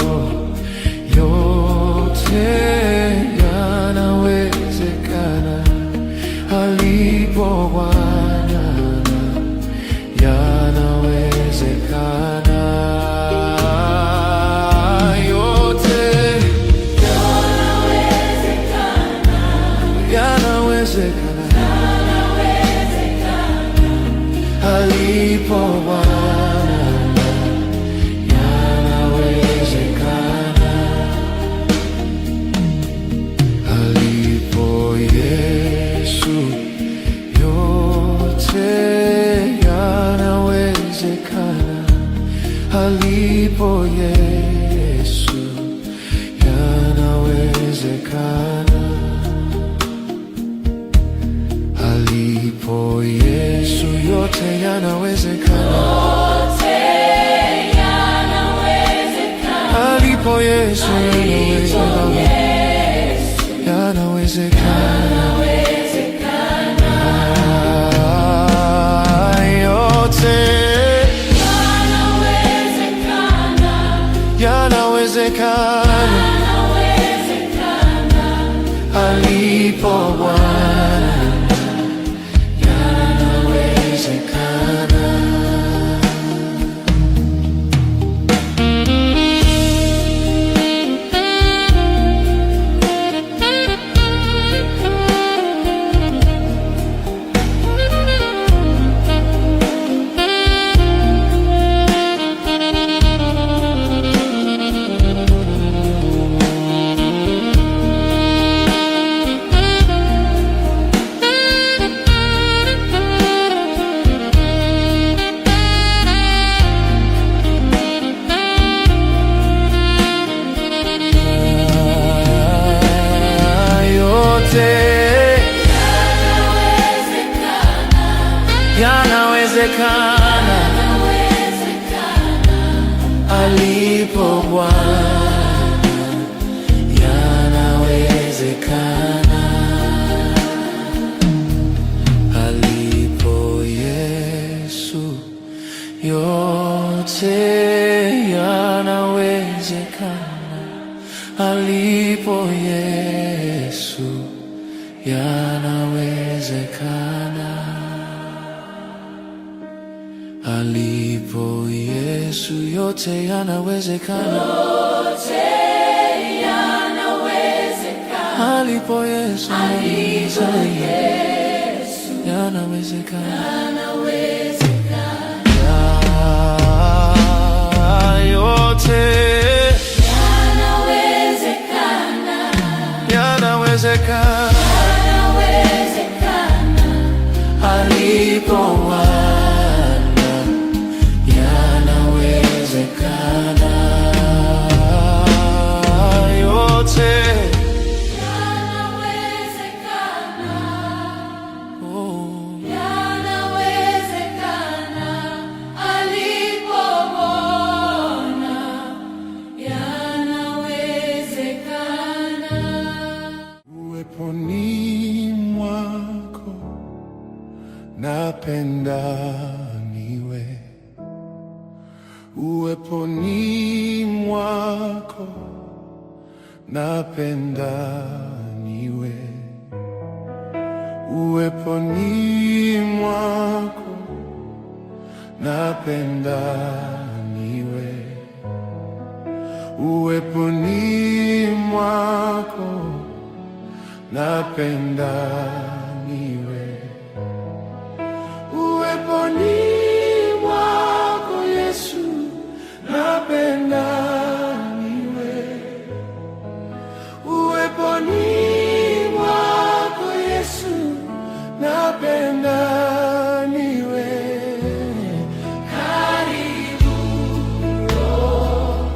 yote yanawezekana. Alipo Bwana yanawezekana. Yote yanawezekana. Alipo Bwana yanawezekana. Alipo Yesu yote yanawezekana. Alipo Yesu yanawezekana. Alipo Yesu yote yanawezekana. Alipo Yesu yanawezekana. Yote yanawezekana. Alipo Bwana yanawezekana. yanawezekana alipo Bwana, yanawezekana alipo Yesu, yote yanawezekana alipo Yesu, yanawezekana alipo Yesu, yote yanawezekana, yote yanawezekana alipo Yesu, yanawezekana, yote yanawezekana alipo Bwana, yanawezekana, yote yanawezekana, oh, yanawezekana alipo Bwana, yanawezekana. uweponi mwako napenda niwe, uweponi mwako napenda niwe, uweponi mwako napenda niwe, uweponi mwako napenda niwe, uweponi mwako Yesu napenda niwe, uweponi mwako Yesu napenda niwe. Karibu Roho,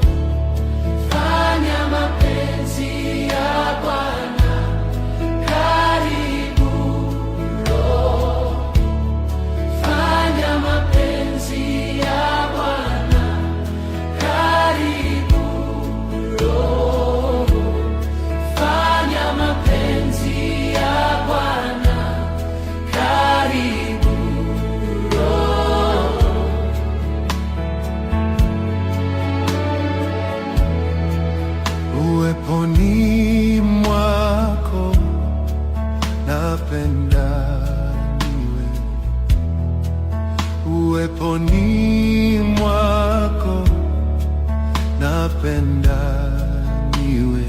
fanya mapenzi ya Bwana. Karibu Roho, fanya mapenzi ya Bwana. Karibu Roho, fanya mapenzi ya Bwana. Karibu Roho. Uweponi mwako napenda niwe, uweponi mwako napenda niwe,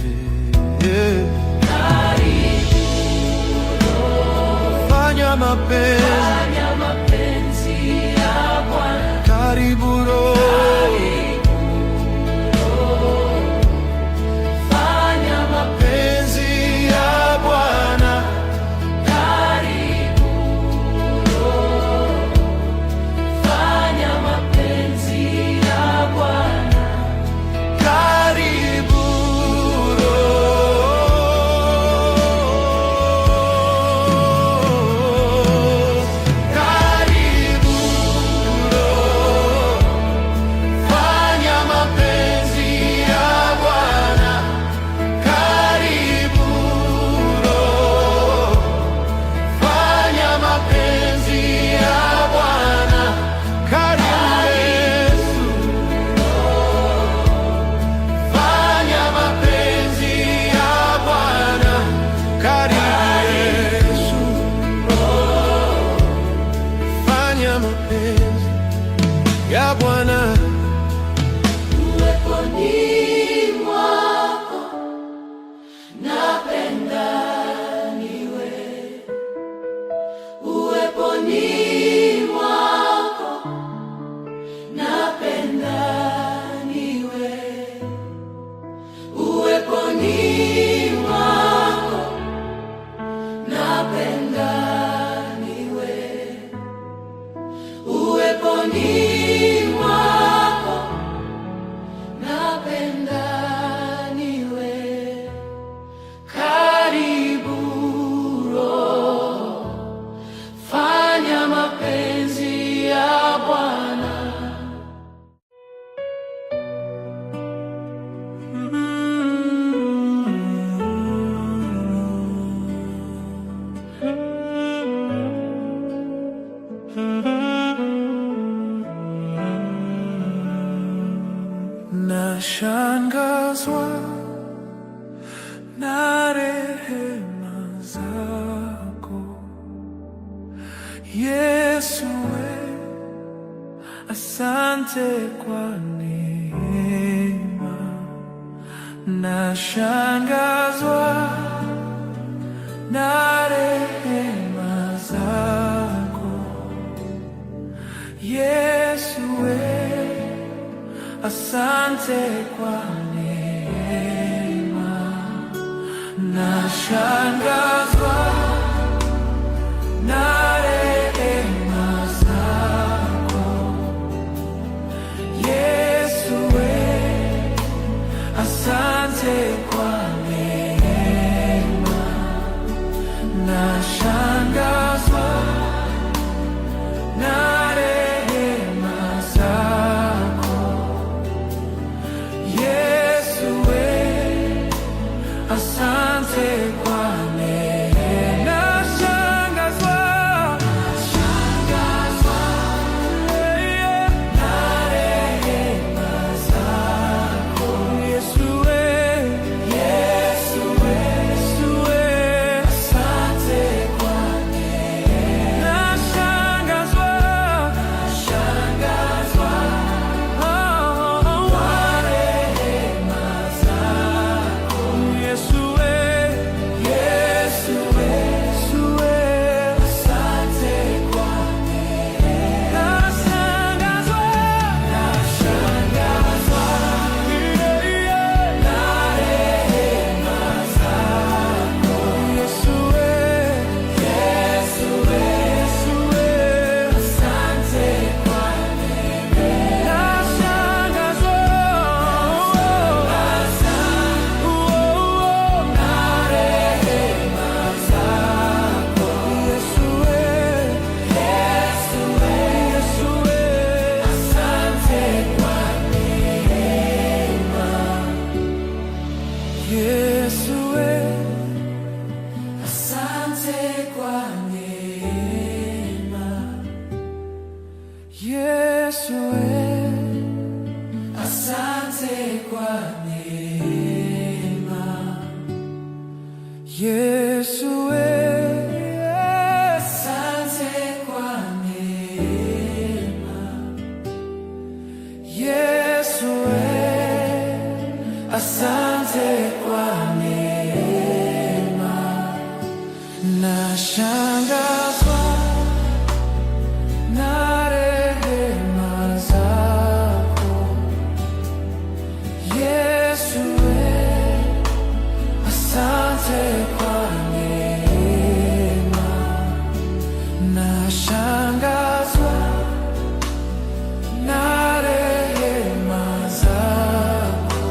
fanya mapenzi ya Bwana. karibu Roho, Fanya mapenzi ya Bwana, karibu Roho, fanya mapenzi ya Bwana. karibu Roho, karibu Roho, fanya mapenzi ya Bwana, karibu Roho, fanya mapenzi ya Bwana, karibu Yesu, fanya mapenzi ya Bwana, karibu Yesu, fanya mapenzi ya Bwana. Uweponi mwako napenda niwe, uweponi mwako napenda niwe, uweponi mwako napenda niwe, uweponi mwako napenda niwe. Karibu Roho, fanya mapenzi nashangazwa na rehema zako Yesu, asante kwa neema. Nashangazwa na rehema zako Yesu, asante kwa neema. Nashangazwa na rehema zako Yesu, asante kwa neema. Nashangazwa na rehema zako Yesu, asante kwa neema. Nashangazwa na rehema zako Yesu, asante kwa neema. Nashangazwa na rehema zako Yesu, asante kwa neema. Nashangazwa na rehema zako Yesu, asante kwa neema. Nashangazwa na rehema zako Yesu, asante kwa neema. Yesu, asante kwa neema. Yesu, asante kwa neema. Yesu, asante kwa neema. Yesu, asante kwa neema. Nashangazwa na rehema zako Yesu, asante kwa neema. Nashangazwa na rehema zako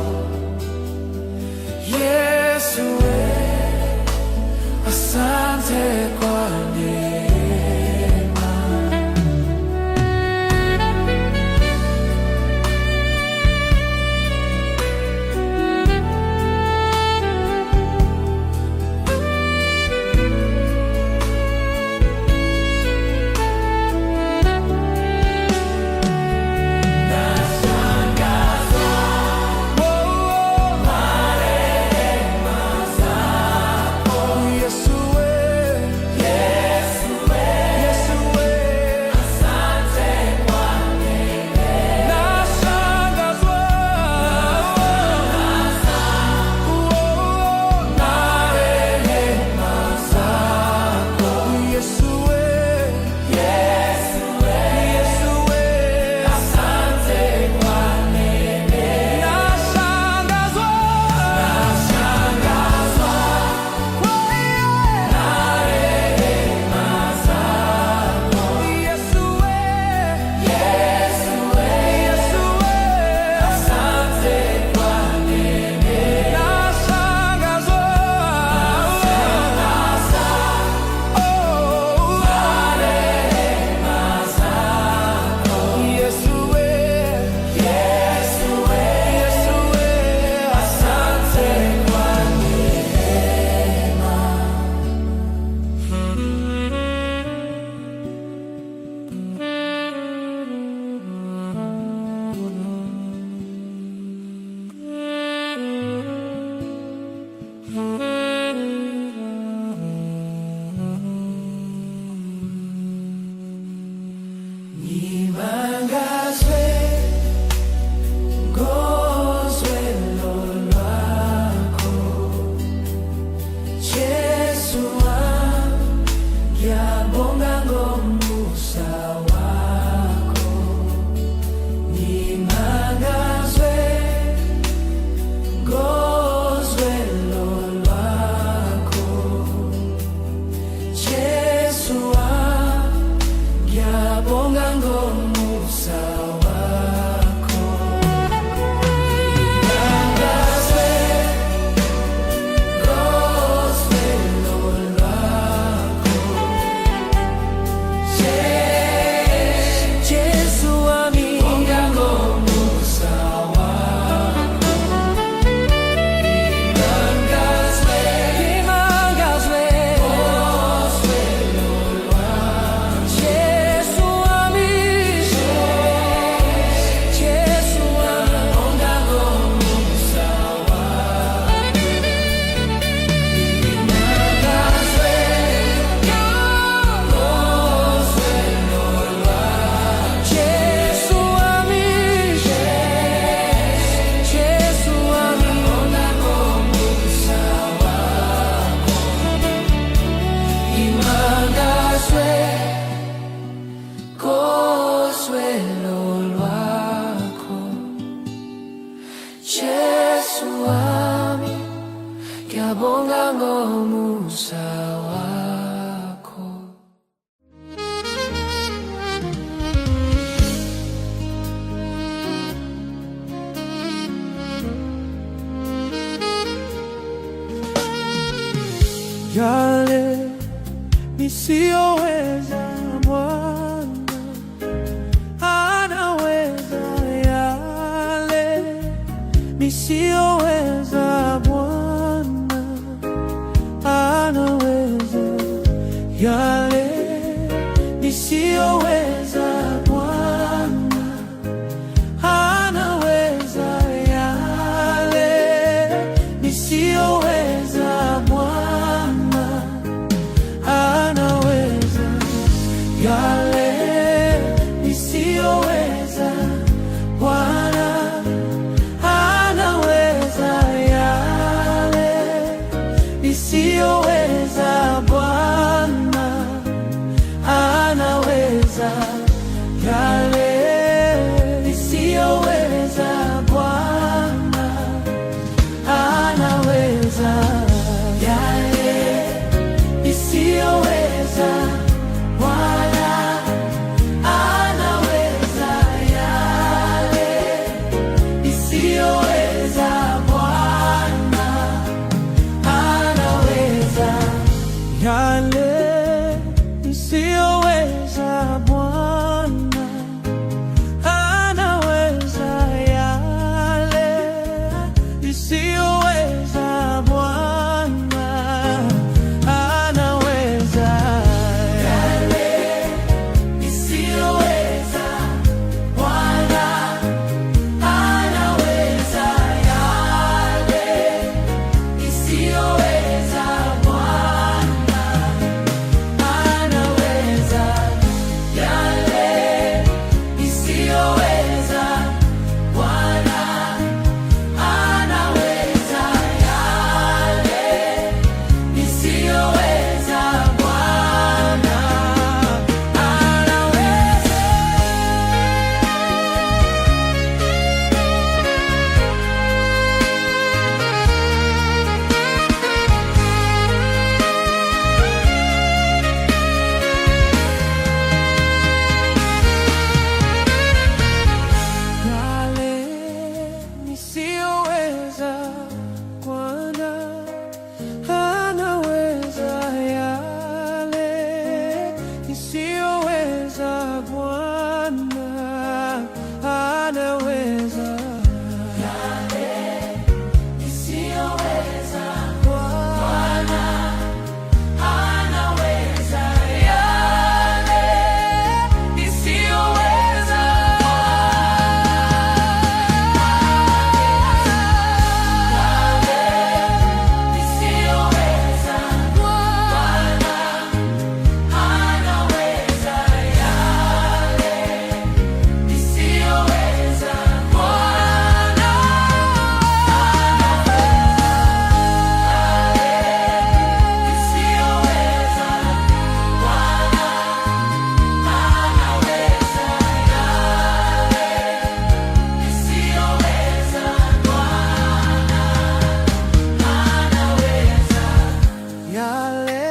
yale nisiyoweza, Bwana anaweza. Yale nisiyoweza, Bwana anaweza. Yale nisiyoweza, Bwana anaweza. Yale nisiyoweza, Bwana anaweza. Yale nisiyoweza, Bwana anaweza. Yale nisiyoweza, Bwana anaweza. Yale nisiyoweza, Bwana anaweza. Yale nisiyoweza, Bwana anaweza. Yale nisiyoweza, Bwana anaweza. Yale nisiyoweza, Bwana anaweza. Yale nisiyoweza, Bwana anaweza. Yale nisiyoweza, Bwana anaweza. Yale nisiyoweza, Bwana anaweza. Yale nisiyoweza, Bwana anaweza. Yale nisiyoweza, Bwana yale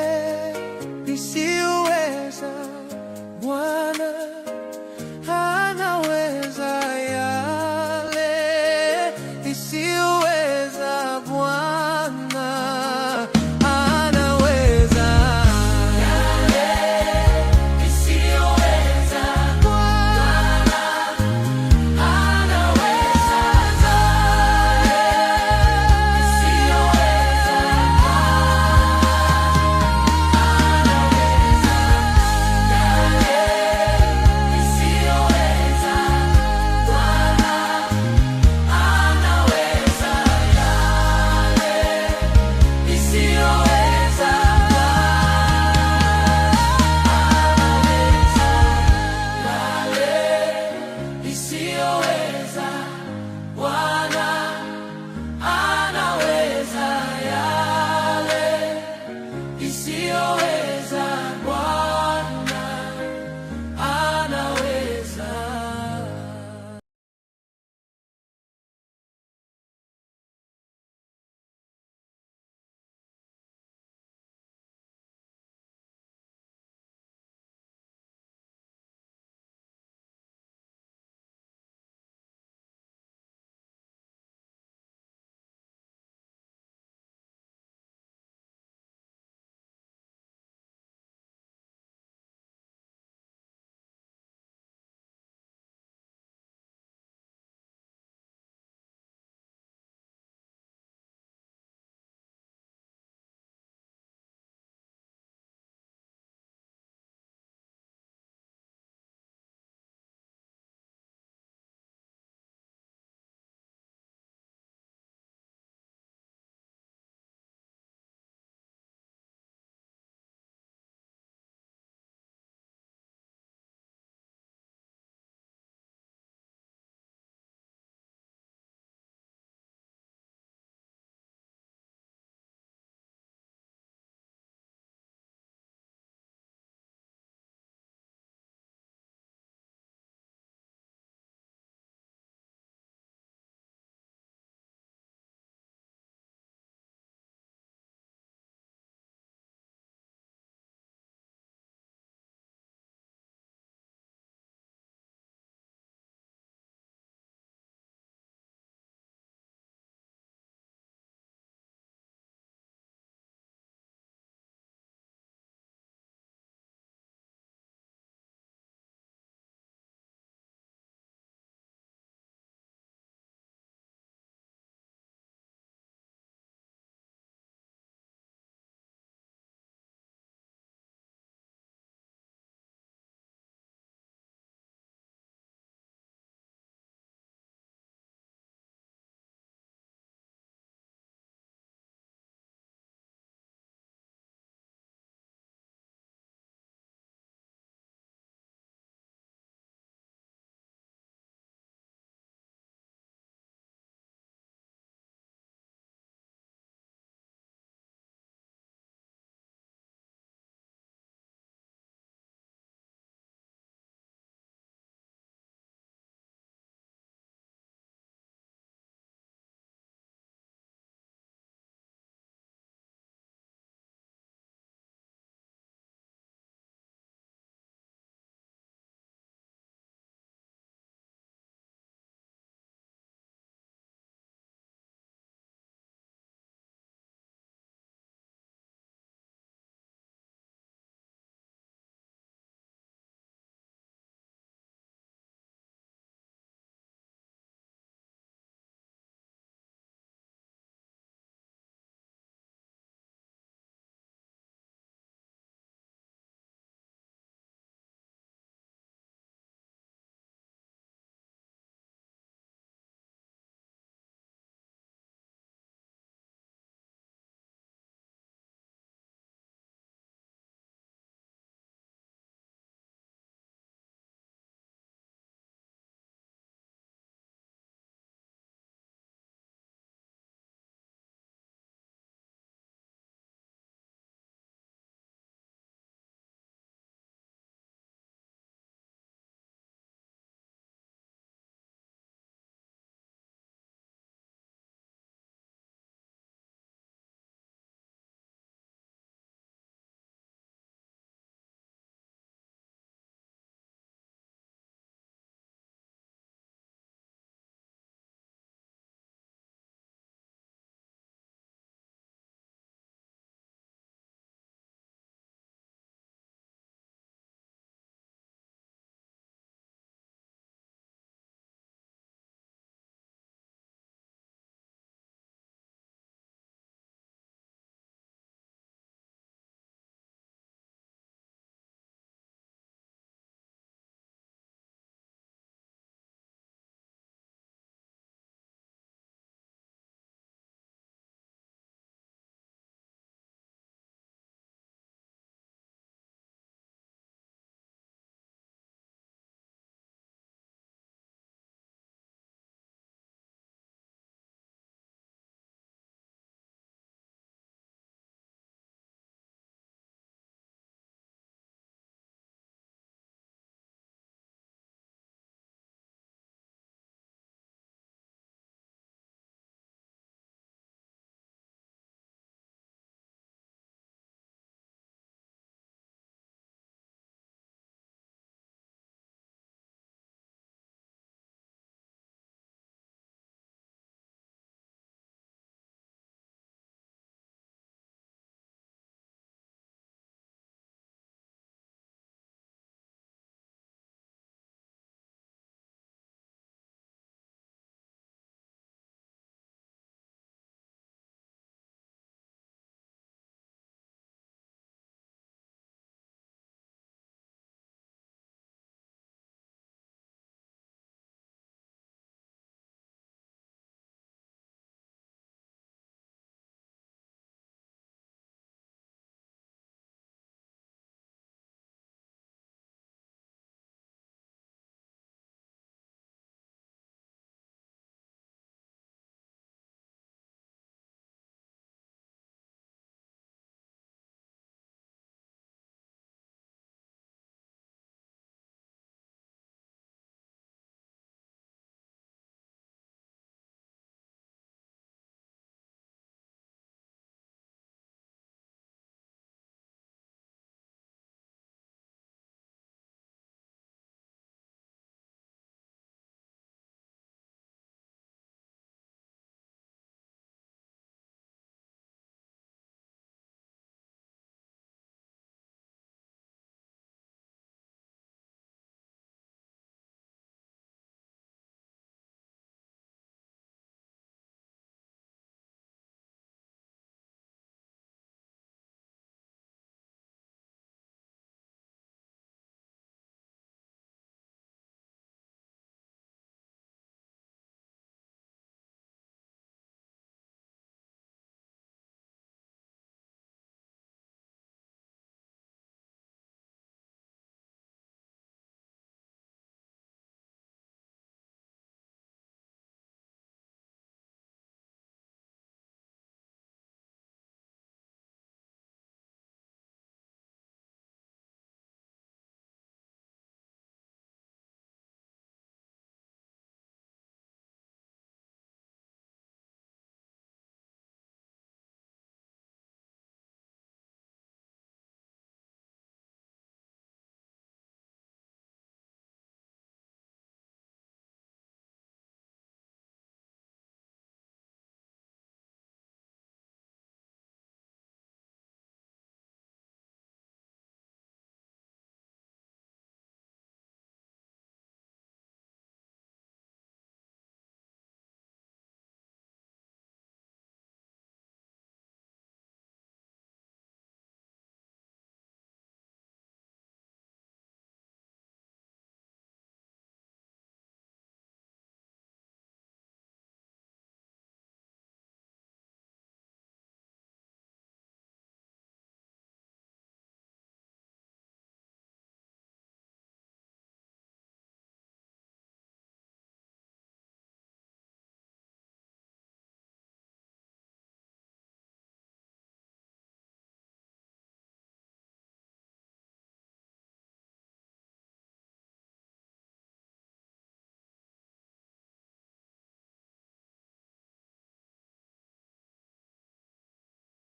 nisiyoweza, Bwana anaweza. Yale nisiyoweza, Bwana anaweza. Yale nisiyoweza, Bwana anaweza. Yale nisiyoweza, nisiyoweza.